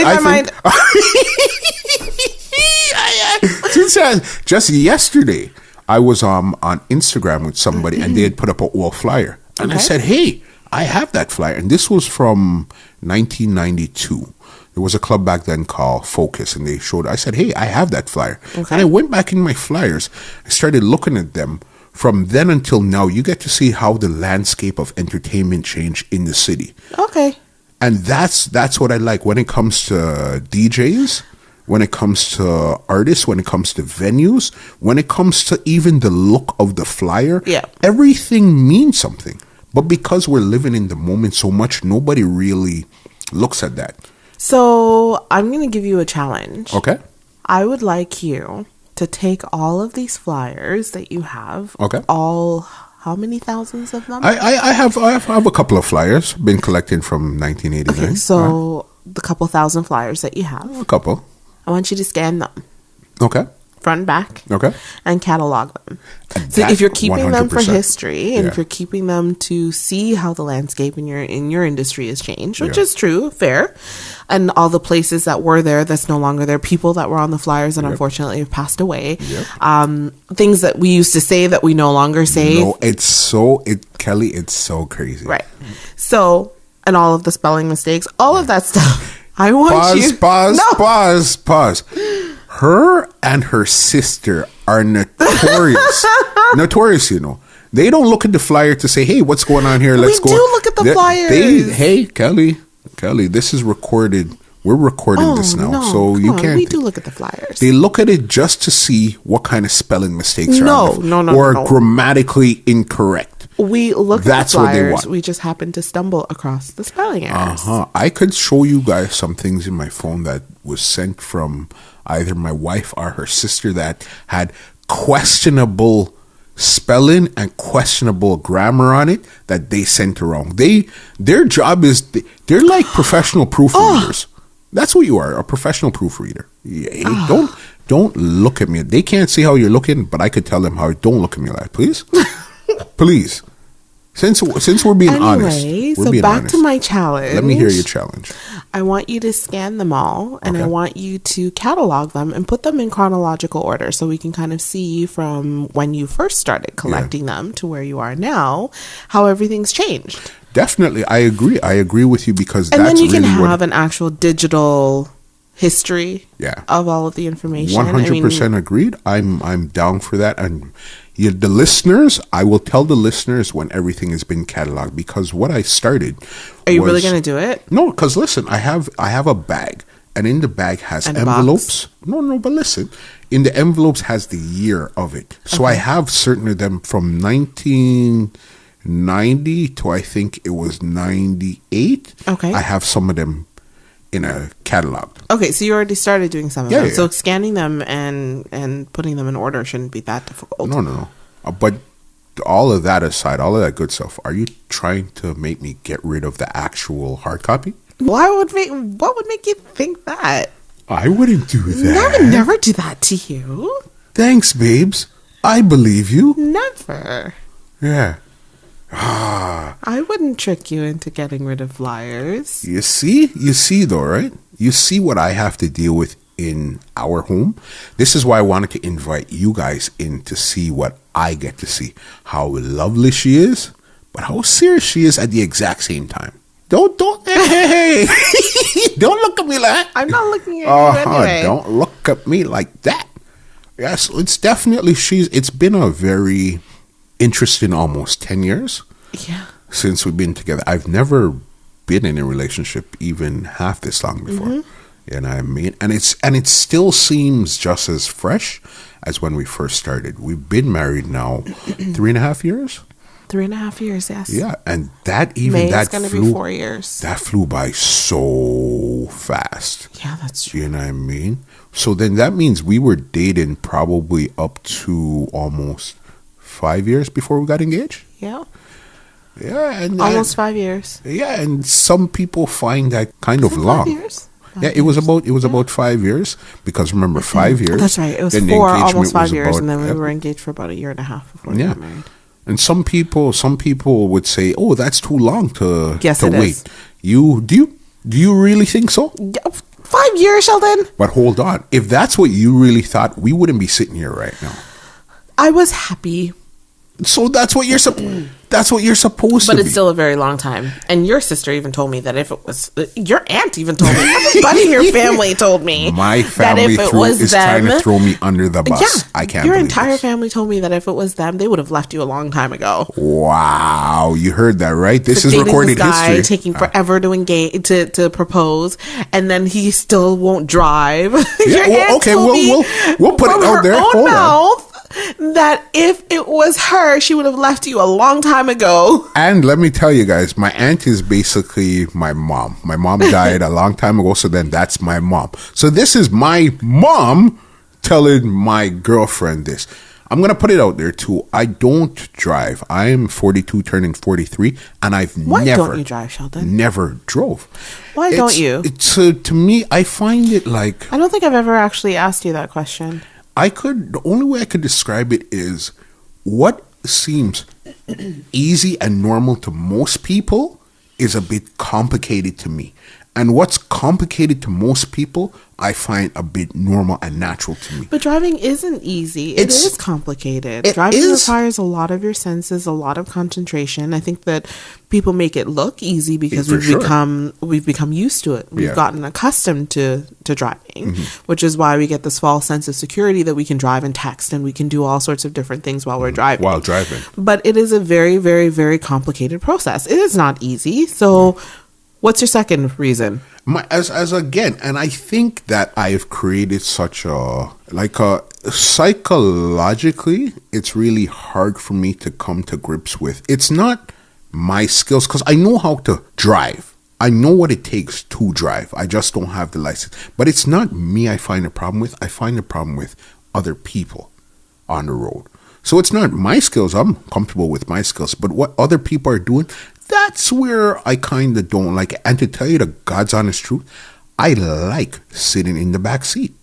just yesterday, I was on Instagram with somebody and they had put up a wall flyer, and I said, "Hey, I have that flyer," and this was from 1992. There was a club back then called Focus, and they showed. I said, "Hey, I have that flyer," and I went back in my flyers. I started looking at them. From then until now, you get to see how the landscape of entertainment changed in the city. Okay. And that's what I like when it comes to DJs, when it comes to artists, when it comes to venues, when it comes to even the look of the flyer. Yeah. Everything means something. But because we're living in the moment so much, nobody really looks at that. So I'm going to give you a challenge. Okay. I would like you to take all of these flyers that you have. Okay. How many thousands of them? I have a couple of flyers been collecting from 1989. Okay, so the couple thousand flyers that you have. A couple. I want you to scan them. Okay. Front and back. Okay. And catalog them. And so if you're keeping them for 100%. history and if you're keeping them to see how the landscape in your industry has changed, which is true, fair, and all the places that were there that's no longer there, people that were on the flyers and unfortunately have passed away, things that we used to say that we no longer say. No, Kelly, it's so crazy. Right. So, and all of the spelling mistakes, all of that stuff. I want you. Pause. Her and her sister are notorious. Notorious, you know. They don't look at the flyer to say, hey, what's going on here? Let's go. We do look at the flyers. Hey, Kelly, this is recorded. We're recording this now. No, so you can't. We do look at the flyers. They look at it just to see what kind of spelling mistakes are No. or grammatically incorrect. We look That's at the what they flyers. want. We just happen to stumble across the spelling errors. I could show you guys some things in my phone that was sent from either my wife or her sister that had questionable spelling and questionable grammar on it that they sent wrong. Their job is they're like professional proofreaders. That's what you are, a professional proofreader. Don't look at me. They can't see how you're looking, but I could tell them how. Don't look at me like that, please. Please. Since we're being honest. Anyway, We're so being back honest. to my challenge. Let me hear your challenge. I want you to scan them all, and I Okay. want you to catalog them and put them in chronological order so we can kind of see from when you first started collecting them to where you are now, how everything's changed. Definitely, I agree. I agree with you because And that's then you can really have what. an actual digital history Yeah. of all of the information. 100% agreed. I'm down for that. And the listeners, I will tell the listeners when everything has been cataloged, because what I started. Are you really was- going to do it? No, because listen, I have a bag, and in the bag has And a box? envelopes. No, but listen, in the envelopes has the year of it. So I have certain of them from 1990 to I think it was 98. Okay. I have some of them in a catalog. Okay, so you already started doing some of Yeah, them. yeah. So scanning them and putting them in order shouldn't be that difficult. No. But all of that aside, all of that good stuff, are you trying to make me get rid of the actual hard copy? What would make you think that? I wouldn't do that. I would never do that to you. Thanks, babes. I believe you. Never. Yeah. I wouldn't trick you into getting rid of flyers. You see though, right? You see what I have to deal with in our home. This is why I wanted to invite you guys in to see what I get to see. How lovely she is, but how serious she is at the exact same time. Don't hey, don't look at me like that. I'm not looking at you anyway. Don't look at me like that. Yes, it's definitely it's been a very interesting almost 10 years Yeah. since we've been together. I've never been in a relationship even half this long before. Mm-hmm. You know what I mean? And it still seems just as fresh as when we first started. We've been married now 3.5 years. 3.5 years, yes. Yeah, and May that is going to be flew 4 years. that flew by so fast. Yeah, that's true. You know what I mean? So then that means we were dating probably up to almost 5 years before we got engaged. Yeah. Yeah, and Almost 5 years. yeah, and some people find that kind of 5 long. years? Yeah, it was about 5 years, because remember 5 years. That's right. It was then the 4, engagement almost 5 was years, about- and then we yep. were engaged for about 1.5 years before we Yeah. got married. And some people would say, "Oh, that's too long to Yes, to it wait." is. Do you really think so? Yeah, 5 years, Sheldon. But hold on, if that's what you really thought, we wouldn't be sitting here right now. I was happy, So that's what you're supposed to but be. it's still a very long time. And your sister even told me that if it was your aunt even told me, everybody in your family told me My that family if it was is them, trying to throw me under the bus. yeah, I can't. Your believe entire this. family told me that if it was them, they would have left you a long time ago. Wow, you heard that right? This For is dating recorded this guy, history. taking forever to engage to propose, and then he still won't drive. Yeah, well, aunt okay, told me we'll put it from out her there. own Hold on. mouth that if it was her, she would have left you a long time ago. And let me tell you guys, my aunt is basically my mom. My mom died a long time ago, so then that's my mom. So this is my mom telling my girlfriend this. I'm going to put it out there too. I don't drive. I'm 42 turning 43, and I've Why never don't you drive, Sheldon? never drove. Why don't you? To me, I find it like I don't think I've ever actually asked you that question. the only way I could describe it is what seems easy and normal to most people is a bit complicated to me. And what's complicated to most people, I find a bit normal and natural to me. But driving isn't easy. It It's- is complicated. it Driving is. requires a lot of your senses, a lot of concentration. I think that people make it look easy because For sure. we've become used to it. We've Yeah. gotten accustomed to driving, which is why we get this false sense of security that we can drive and text and we can do all sorts of different things while we're driving. While driving. But it is a very, very, very complicated process. It is not easy. So What's your second reason? As again, and I think that I've created such a psychologically, it's really hard for me to come to grips with. It's not my skills, because I know how to drive. I know what it takes to drive. I just don't have the license. But it's not me I find a problem with. I find a problem with other people on the road. So it's not my skills. I'm comfortable with my skills. But what other people are doing, that's where I kind of don't like it. And to tell you the God's honest truth, I like sitting in the back seat.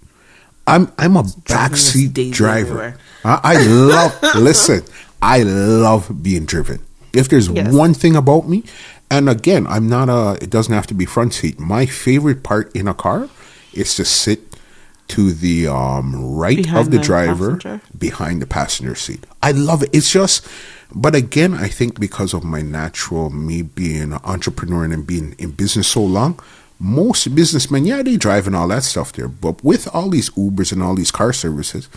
I'm a backseat driver. I love, listen, I love being driven. If there's one thing about me, and again, it doesn't have to be front seat. My favorite part in a car is to sit to the right behind of the driver, behind the passenger seat. I love it. It's just, but again, I think because of my natural, me being an entrepreneur and being in business so long, most businessmen, they drive and all that stuff there. But with all these Ubers and all these car services,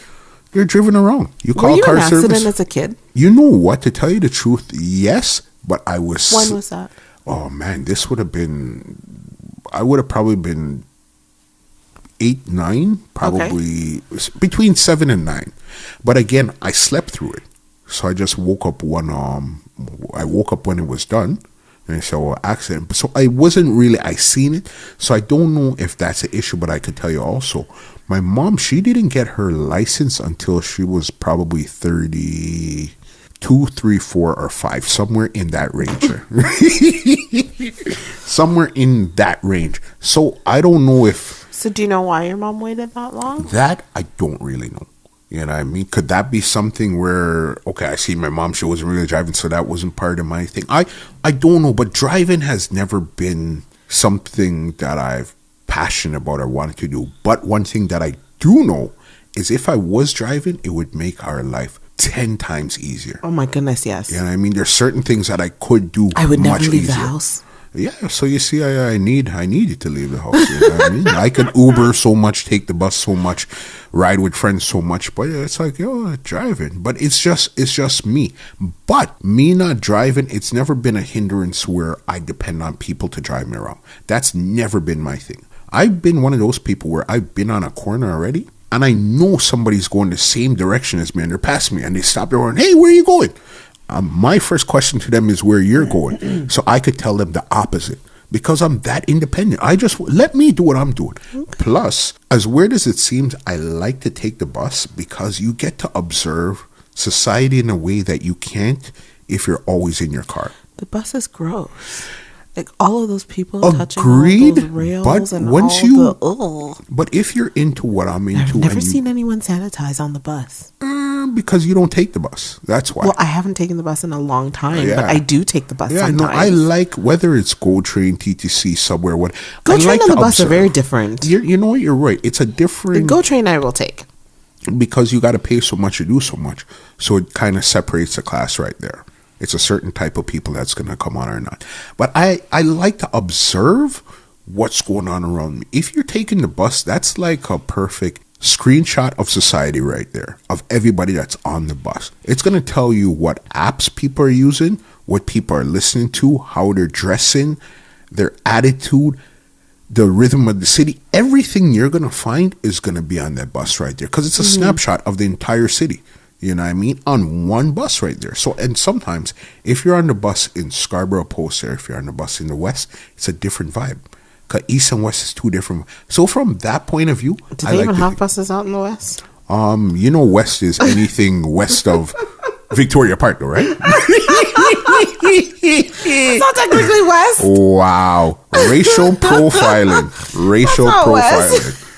they're driven around. You call Were you car in an accident service as a kid? You know what? To tell you the truth, yes, but I was. When was that? Oh man, this would have been. I would have probably been 8, 9, probably between 7 and 9. But again, I slept through it, so I just woke up when I woke up when it was done. And so accident. So I wasn't really, I seen it. So I don't know if that's an issue, but I could tell you also, my mom, she didn't get her license until she was probably 32, 3, 4, or 5, somewhere in that range. Somewhere in that range. So I don't know if. So do you know why your mom waited that long? That I don't really know. You know what I mean? Could that be something where, okay, I see my mom, she wasn't really driving, so that wasn't part of my thing. I don't know, but driving has never been something that I've passionate about or wanted to do. But one thing that I do know is if I was driving, it would make our life 10 times easier. Oh my goodness, yes. You know what I mean? There's certain things that I could do. I would never leave easier. the house. Yeah, so you see, I needed to leave the house. You know what I mean? I could Uber so much, take the bus so much, ride with friends so much, but it's like, driving. But it's just me. But me not driving, it's never been a hindrance where I depend on people to drive me around. That's never been my thing. I've been one of those people where I've been on a corner already, and I know somebody's going the same direction as me, and they're passing me, and they stop there and, hey, where are you going? My first question to them is where you're going. So I could tell them the opposite because I'm that independent. I just let me do what I'm doing. Okay. Plus, as weird as it seems, I like to take the bus because you get to observe society in a way that you can't if you're always in your car. The bus is gross. Like all of those people touching all those rails, but and once but if you're into what I'm into, I've never seen anyone sanitize on the bus. Because you don't take the bus. That's why. Well, I haven't taken the bus in a long time, but I do take the bus sometimes. No, I like whether it's GO Train, TTC, Subway, what. GO Train and the bus are very different. You know what? You're right. It's a different. The GO Train I will take. Because you got to pay so much to do so much. So it kind of separates the class right there. It's a certain type of people that's going to come on or not. But I like to observe what's going on around me. If you're taking the bus, that's like a perfect screenshot of society right there, of everybody that's on the bus. It's going to tell you what apps people are using, what people are listening to, how they're dressing, their attitude, the rhythm of the city. Everything you're going to find is going to be on that bus right there because it's a snapshot of the entire city. You know what I mean? On one bus right there. So, and sometimes if you're on the bus in Scarborough Post or if you're on the bus in the West, it's a different vibe. Because East and West is two different. So from that point of view, do they even have buses out in the West? You know, West is anything west of Victoria Park, though, right? It's not technically West. Wow, racial profiling.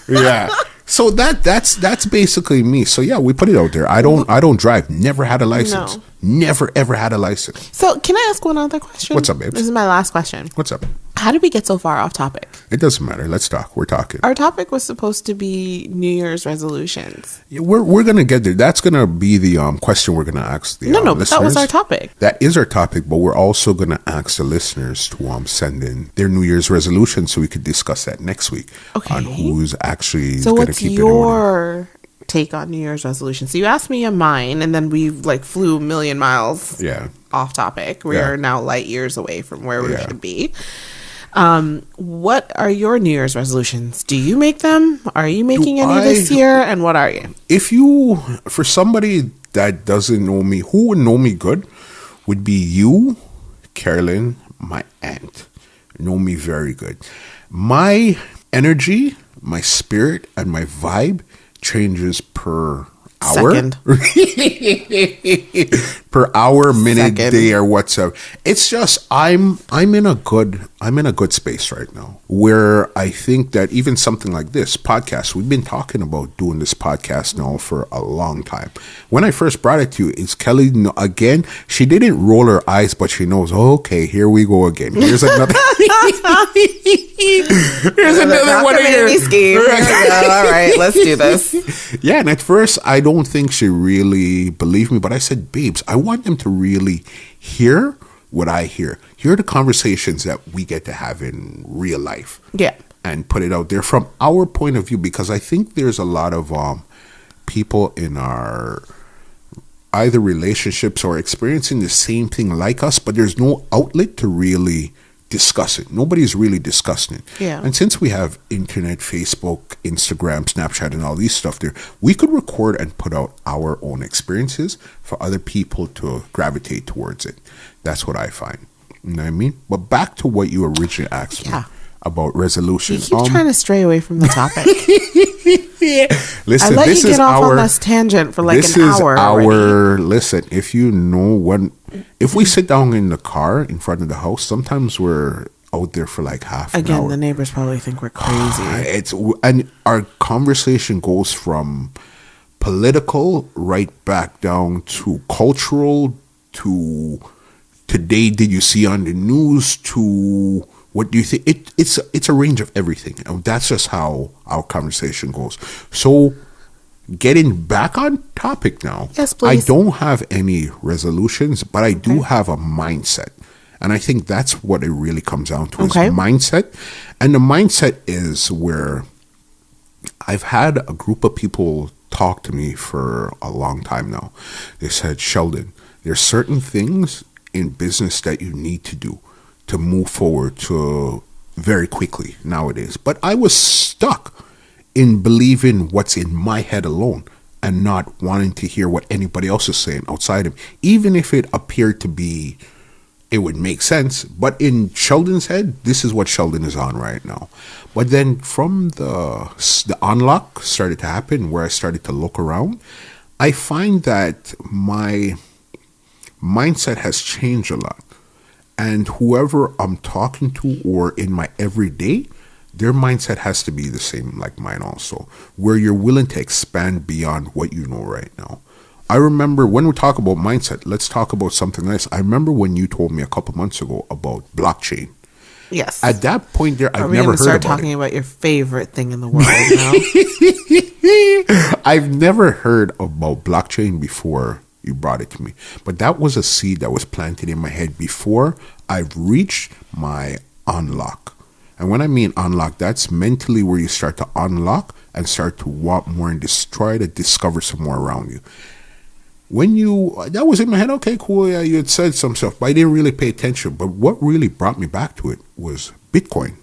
Yeah. So that's basically me. So yeah, we put it out there. I don't drive. Never had a license. No. Never ever had a license. So can I ask one other question? What's up, babes? This is my last question. What's up? How did we get so far off topic? It doesn't matter. Let's talk. We're talking. Our topic was supposed to be New Year's resolutions. Yeah, we're gonna get there. That's gonna be the question we're gonna ask the listeners. That was our topic. That is our topic, but we're also gonna ask the listeners to send in their New Year's resolution so we could discuss that next week on who's actually gonna keep it in order. So what's your take on New Year's resolution? So you asked me of mine, and then we flew a million miles off topic. We are now light years away from where we should be. What are your New Year's resolutions? Do you make them? Are you making any this year? And what are you? For somebody that doesn't know me, who would know me good would be you, Carolyn, my aunt. Know me very good. My energy, my spirit, and my vibe changes per hour. Second. Per hour, minute, Second. day, or whatsoever. It's just I'm in a good space right now where I think that even something like this podcast, we've been talking about doing this podcast now for a long time. When I first brought it to you, it's Kelly again. She didn't roll her eyes, but she knows. Okay, here we go again. Here's another. Here's another one here. Scheme. Here we go. All right, let's do this. Yeah, and at first I don't think she really believed me, but I said, babes, I want them to really hear what I hear. Hear the conversations that we get to have in real life. Yeah. And put it out there from our point of view, because I think there's a lot of people in our either relationships or experiencing the same thing like us, but there's no outlet to really discuss it. Nobody's really discussing it. Yeah. And since we have internet, Facebook, Instagram, Snapchat, and all these stuff there, we could record and put out our own experiences for other people to gravitate towards it. That's what I find. You know what I mean? But back to what you originally asked me about resolution. You keep trying to stray away from the topic. Listen, I let this you is get off our on this tangent for like this an is hour. our already. listen. If you know when, if we sit down in the car in front of the house, sometimes we're out there for like half an Again, hour. the neighbors probably think we're crazy. And our conversation goes from political right back down to cultural to today. Did you see on the news? To what do you think? It's a range of everything, and that's just how our conversation goes. So, getting back on topic now. Yes, please. I don't have any resolutions, but I do have a mindset. And I think that's what it really comes down to is mindset. And the mindset is where I've had a group of people talk to me for a long time now. They said, Sheldon, there's certain things in business that you need to do to move forward to very quickly nowadays. But I was stuck in believing what's in my head alone and not wanting to hear what anybody else is saying outside of me, even if it appeared to be, it would make sense. But in Sheldon's head, this is what Sheldon is on right now. But then from the unlock started to happen where I started to look around, I find that my mindset has changed a lot. And whoever I'm talking to or in my everyday, their mindset has to be the same like mine also, where you're willing to expand beyond what you know right now. I remember when we talk about mindset, let's talk about something nice. I remember when you told me a couple months ago about blockchain. Yes. At that point there, I've never heard about it. Are we going to start talking about your favorite thing in the world now? I've never heard about blockchain before you brought it to me. But that was a seed that was planted in my head before I've reached my unlock. And when I mean unlock, that's mentally where you start to unlock and start to want more and try to discover some more around you. That was in my head, okay, cool, yeah, you had said some stuff, but I didn't really pay attention. But what really brought me back to it was Bitcoin.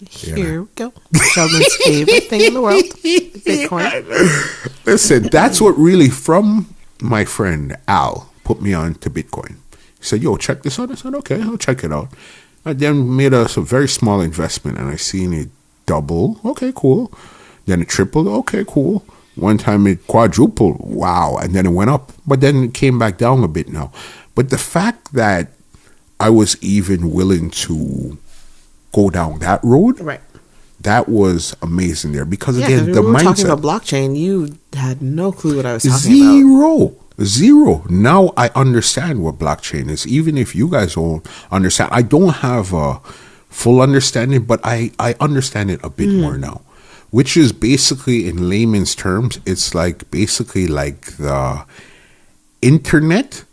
Here we go. Sheldon's favorite thing in the world, Bitcoin. Listen, that's what really, from my friend Al, put me on to Bitcoin. He said, yo, check this out. I said, okay, I'll check it out. I then made a very small investment, and I seen it double. Okay, cool. Then it tripled. Okay, cool. One time it quadrupled. Wow. And then it went up. But then it came back down a bit now. But the fact that I was even willing to go down that road, right, that was amazing there. Because again, the we were mindset. Talking about blockchain, you had no clue what I was talking about. Zero. Now I understand what blockchain is. Even if you guys don't understand, I don't have a full understanding, but I understand it a bit more now. Which is basically, in layman's terms, it's like basically like the internet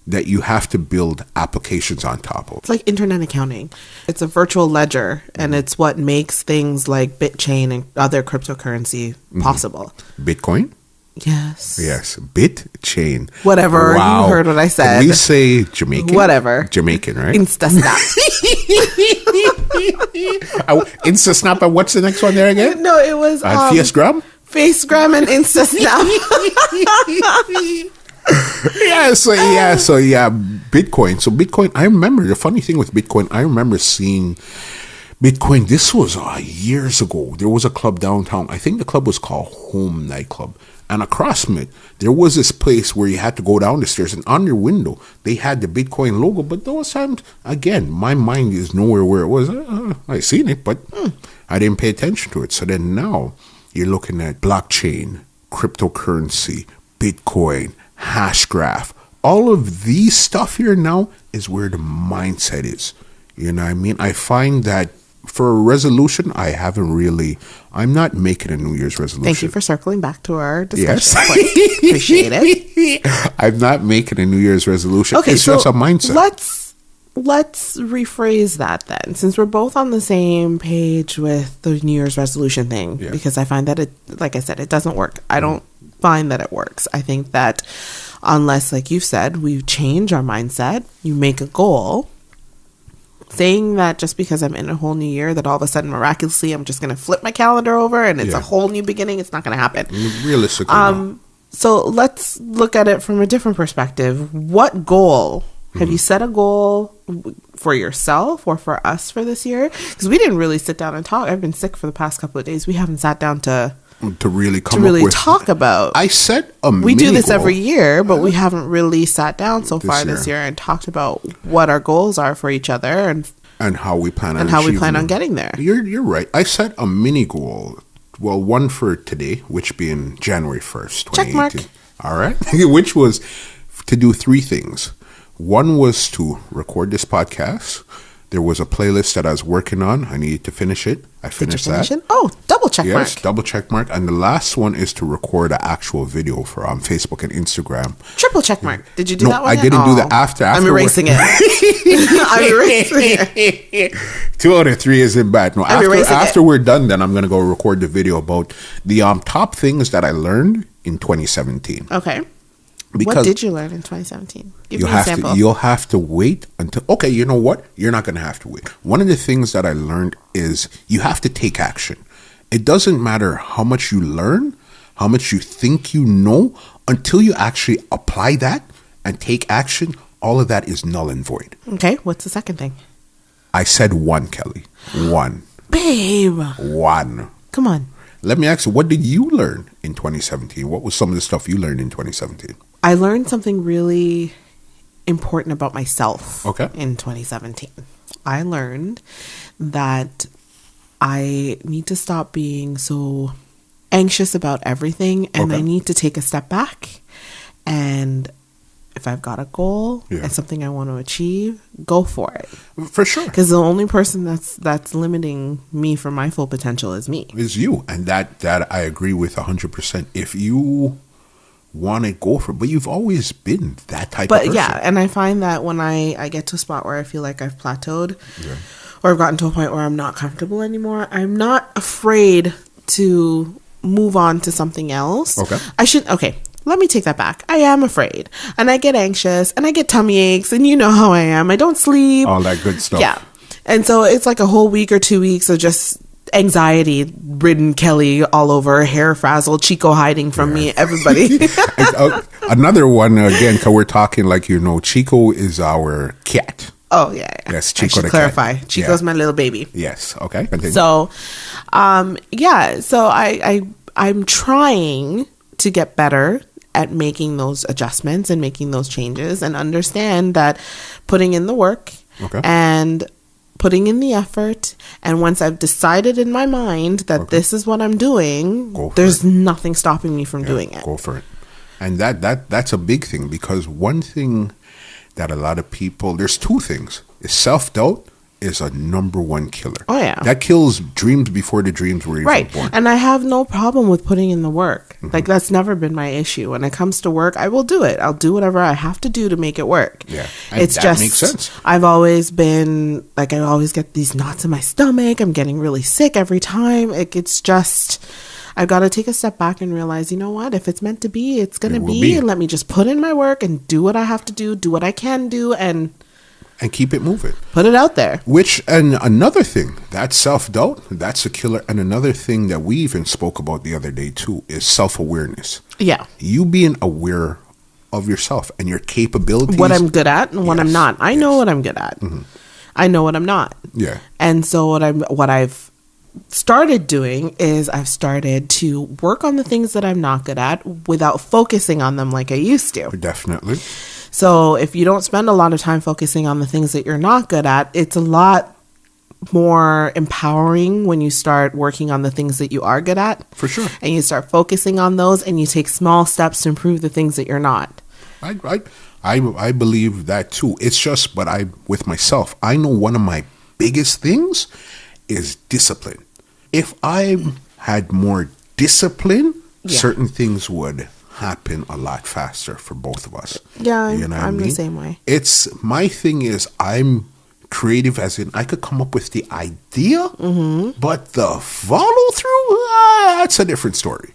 that you have to build applications on top of. It's like internet accounting. It's a virtual ledger, and it's what makes things like BitChain and other cryptocurrency possible. Bitcoin? Yes. Yes. BitChain. Whatever. Wow. You heard what I said. Can we say Jamaican? Whatever. Jamaican, right? Insta snap. Insta Snap, and what's the next one there again? No, it was Facegram? Facegram and Insta Snap. Bitcoin. So Bitcoin, I remember the funny thing with Bitcoin, I remember seeing Bitcoin, this was years ago. There was a club downtown. I think the club was called Home Nightclub. And across from it, there was this place where you had to go down the stairs, and on your window, they had the Bitcoin logo. But those times, again, my mind is nowhere where it was. I seen it, but I didn't pay attention to it. So then now you're looking at blockchain, cryptocurrency, Bitcoin, Hashgraph. All of these stuff here now is where the mindset is. You know what I mean? I find that for a resolution, I'm not making a New Year's resolution. Thank you for circling back to our discussion. Yes. Appreciate it. I'm not making a New Year's resolution. Okay, it's just a mindset. Let's rephrase that then, since we're both on the same page with the New Year's resolution thing, because I find that like I said, it doesn't work. I don't find that it works. I think that unless, like you said, we change our mindset, you make a goal. Saying that just because I'm in a whole new year, that all of a sudden miraculously I'm just going to flip my calendar over and it's a whole new beginning, it's not going to happen. Realistically, no. So let's look at it from a different perspective. What goal? Have you set a goal for yourself or for us for this year? Because we didn't really sit down and talk. I've been sick for the past couple of days. We haven't sat down to really talk about. I set we do this every year, but we haven't really sat down so far this year and talked about what our goals are for each other and how we plan on getting there. You're right. I set a mini goal. Well, one for today, which being January 1st, 2018. Check mark. All right. Which was to do 3 things. One was to record this podcast. There was a playlist that I was working on. I needed to finish it. I finished that. Oh, double check mark. Yes, double check mark. And the last one is to record an actual video for Facebook and Instagram. Triple check mark. Did you do that one? No, I didn't do that after. I'm erasing it. I'm erasing it. 2 out of 3 isn't bad. No, after we're done, then I'm going to go record the video about the top things that I learned in 2017. Okay. Because what did you learn in 2017? Give me an example. You'll have to wait until... Okay, you know what? You're not going to have to wait. One of the things that I learned is you have to take action. It doesn't matter how much you learn, how much you think you know, until you actually apply that and take action, all of that is null and void. Okay, what's the second thing? I said 1, Kelly. 1. Babe. 1. Come on. Let me ask you, what did you learn in 2017? What was some of the stuff you learned in 2017? I learned something really important about myself in 2017. I learned that I need to stop being so anxious about everything, and I need to take a step back. And if I've got a goal and something I want to achieve, go for it. For sure. Because the only person that's limiting me from my full potential is me. Is you. And that I agree with 100%. If you want to go for it, but you've always been that type of person. But yeah, and I find that when I get to a spot where I feel like I've plateaued or I've gotten to a point where I'm not comfortable anymore, I'm not afraid to move on to something else. Let me take that back. I am afraid, and I get anxious, and I get tummy aches, and you know how I am. I don't sleep. All that good stuff. Yeah. And so it's like a whole week or 2 weeks of just anxiety-ridden Kelly all over, hair frazzled, Chico hiding from me, everybody. Another one, again, because we're talking like, Chico is our cat. Oh, yeah. Yes, Chico I should clarify. Chico's my little baby. Yes. Okay. Continue. So, so I'm trying to get better at making those adjustments and making those changes, and understand that putting in the work and putting in the effort, and once I've decided in my mind that this is what I'm doing, there's nothing stopping me from doing it. Go for it. And that's a big thing, because one thing that a lot of people, there's 2 things. Is self-doubt is a number 1 killer. Oh, yeah. That kills dreams before the dreams were even born. And I have no problem with putting in the work. Like, that's never been my issue. When it comes to work, I will do it. I'll do whatever I have to do to make it work. Yeah. And it's that makes sense. I've always been, like, I always get these knots in my stomach. I'm getting really sick every time. It's just, I've got to take a step back and realize, you know what? If it's meant to be, it's going to be. And let me just put in my work and do what I have to do what I can do, and and keep it moving. Put it out there. Which, and another thing, that self-doubt, that's a killer. And another thing that we even spoke about the other day too is self-awareness. Yeah. You being aware of yourself and your capabilities. What I'm good at and what I'm not. I know what I'm good at. I know what I'm not. Yeah. And so what I've started doing is I've started to work on the things that I'm not good at without focusing on them like I used to. Definitely. So if you don't spend a lot of time focusing on the things that you're not good at, it's a lot more empowering when you start working on the things that you are good at. For sure. And you start focusing on those and you take small steps to improve the things that you're not. I believe that too. It's just, but with myself, I know one of my biggest things is discipline. If I had more discipline, certain things would happen a lot faster for both of us. Yeah, you know what I'm I mean? the same way. It's my thing is I'm creative, as in I could come up with the idea, but the follow through, that's a different story.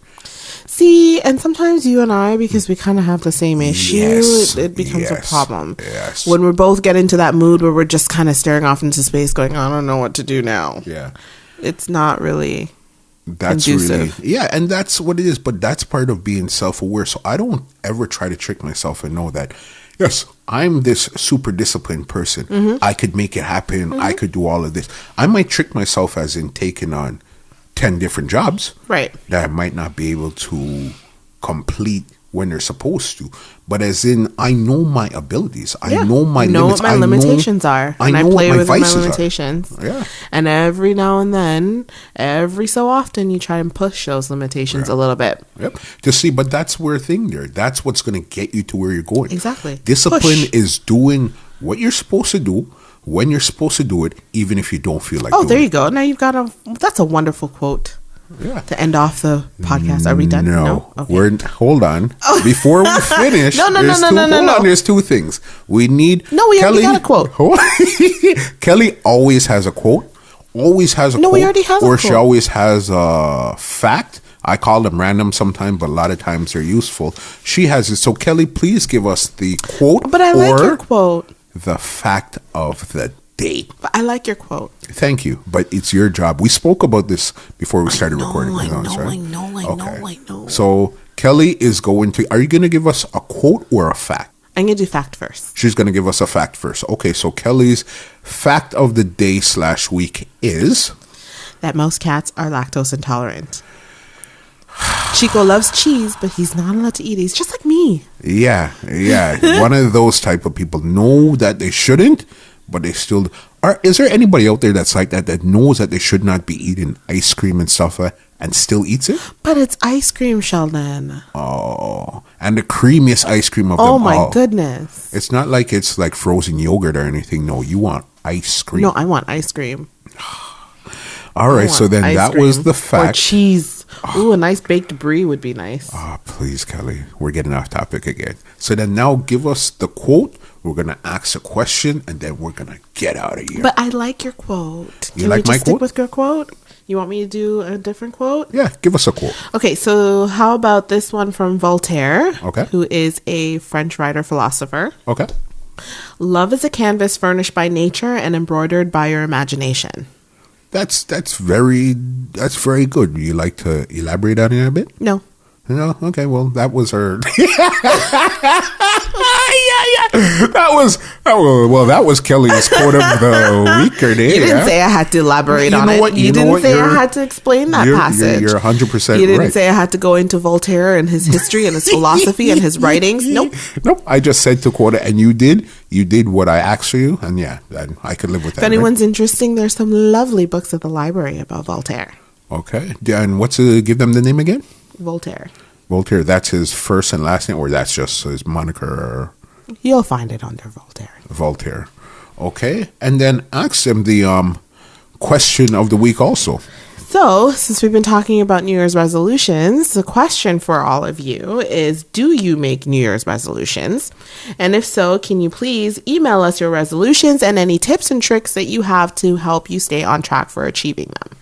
See, and sometimes you and I, because we kind of have the same issue, Yes, it becomes a problem. Yes. When we both get into that mood where we're just kind of staring off into space going, I don't know what to do now. Yeah. It's not really That's conducive. really, yeah, and that's what it is. But that's part of being self-aware. So I don't ever try to trick myself and know that, yes, I'm this super disciplined person. I could make it happen. I could do all of this. I might trick myself as in taking on 10 different jobs Right. that I might not be able to complete when they're supposed to. But as in, I know my abilities. I know my limits. what my limitations are. And I know play what with my vices are. limitations. Yeah. And every now and then, every so often, you try and push those limitations a little bit. Yep. To see, but that's where thing there. That's what's going to get you to where you're going. Exactly. Discipline Push. is doing what you're supposed to do when you're supposed to do it, even if you don't feel like Oh, doing there it. you go. Now you've got that's a wonderful quote Yeah. to end off the podcast. Are we done? No, Okay. hold on. Before we finish, No. There's two things. We need. No, we already got a quote. Kelly always has a quote. Always has a No, quote. we already have a or she quote. always has a fact. I call them random sometimes, but a lot of times they're useful. She has it. So Kelly, please give us the quote. But I like or your quote. the fact of the day. But I like your quote. Thank you, but it's your job. We spoke about this before we started recording. I You know, know. Okay. So Kelly is going to. Are you going to give us a quote or a fact? I'm going to do fact first. She's going to give us a fact first. Okay, so Kelly's fact of the day / week is That most cats are lactose intolerant. Chico loves cheese, but he's not allowed to eat it. He's just like me. yeah. One of those type of people know that they shouldn't, but they still are. Is there anybody out there that's like that knows that they should not be eating ice cream and stuff and still eats it? But it's ice cream, Sheldon. Oh, and the creamiest ice cream of Oh them my all. goodness. It's not like it's like frozen yogurt or anything. No, you want ice cream. No, I want ice cream. All right, so then Ice that was cream. the Or fact. cheese. Ooh, a nice baked brie would be nice. Oh, please, Kelly, we're getting off topic again. So then now give us the quote. We're going to ask a question, and then we're going to get out of here. But I like your quote. You Can like we just my stick quote? with your quote? You want me to do a different quote? Yeah, give us a quote. Okay, so how about this one from Voltaire, Okay. who is a French writer philosopher? Okay. Love is a canvas furnished by nature and embroidered by your imagination. That's very good. You like to elaborate on it a bit? No. No? Okay, well, that was her. That was Kelly's quote of the week or day. You didn't say I had to elaborate You on know it. what? You You know didn't what? say I You're- had to explain that passage. You're 100% You didn't right. say I had to go into Voltaire and his history and his philosophy and his writings. Nope. Nope. I just said to quote it, and you did. You did what I asked you, and yeah, then I could live with that. If anyone's interested, there's some lovely books at the library about Voltaire. right? Okay. And give them the name again? Voltaire. Voltaire. That's his first and last name, or that's just his moniker? You'll find it under Voltaire. Voltaire. Okay. And then ask him the question of the week also. So, since we've been talking about New Year's resolutions, the question for all of you is, do you make New Year's resolutions? And if so, can you please email us your resolutions and any tips and tricks that you have to help you stay on track for achieving them?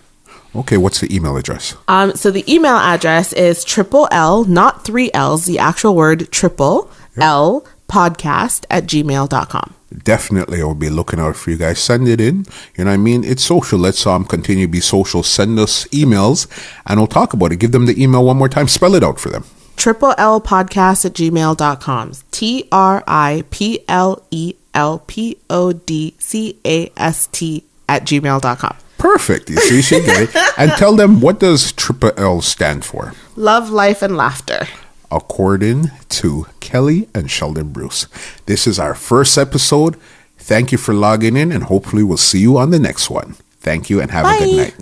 Okay. What's the email address? So the email address is triple L, not three L's, the actual word triple L podcast@gmail.com. Definitely, I'll be looking out for you guys. Send it in. You know what I mean? It's social. Let's continue to be social. Send us emails and we'll talk about it. Give them the email one more time. Spell it out for them. triplelpodcast@gmail.com. TRIPLELPODCAST@gmail.com. Perfect. You see, she get it. And tell them, what does Triple L stand for? Love, life, and laughter. According to Kelly and Sheldon Bruce. This is our first episode. Thank you for logging in, and hopefully we'll see you on the next one. Thank you and have a good night.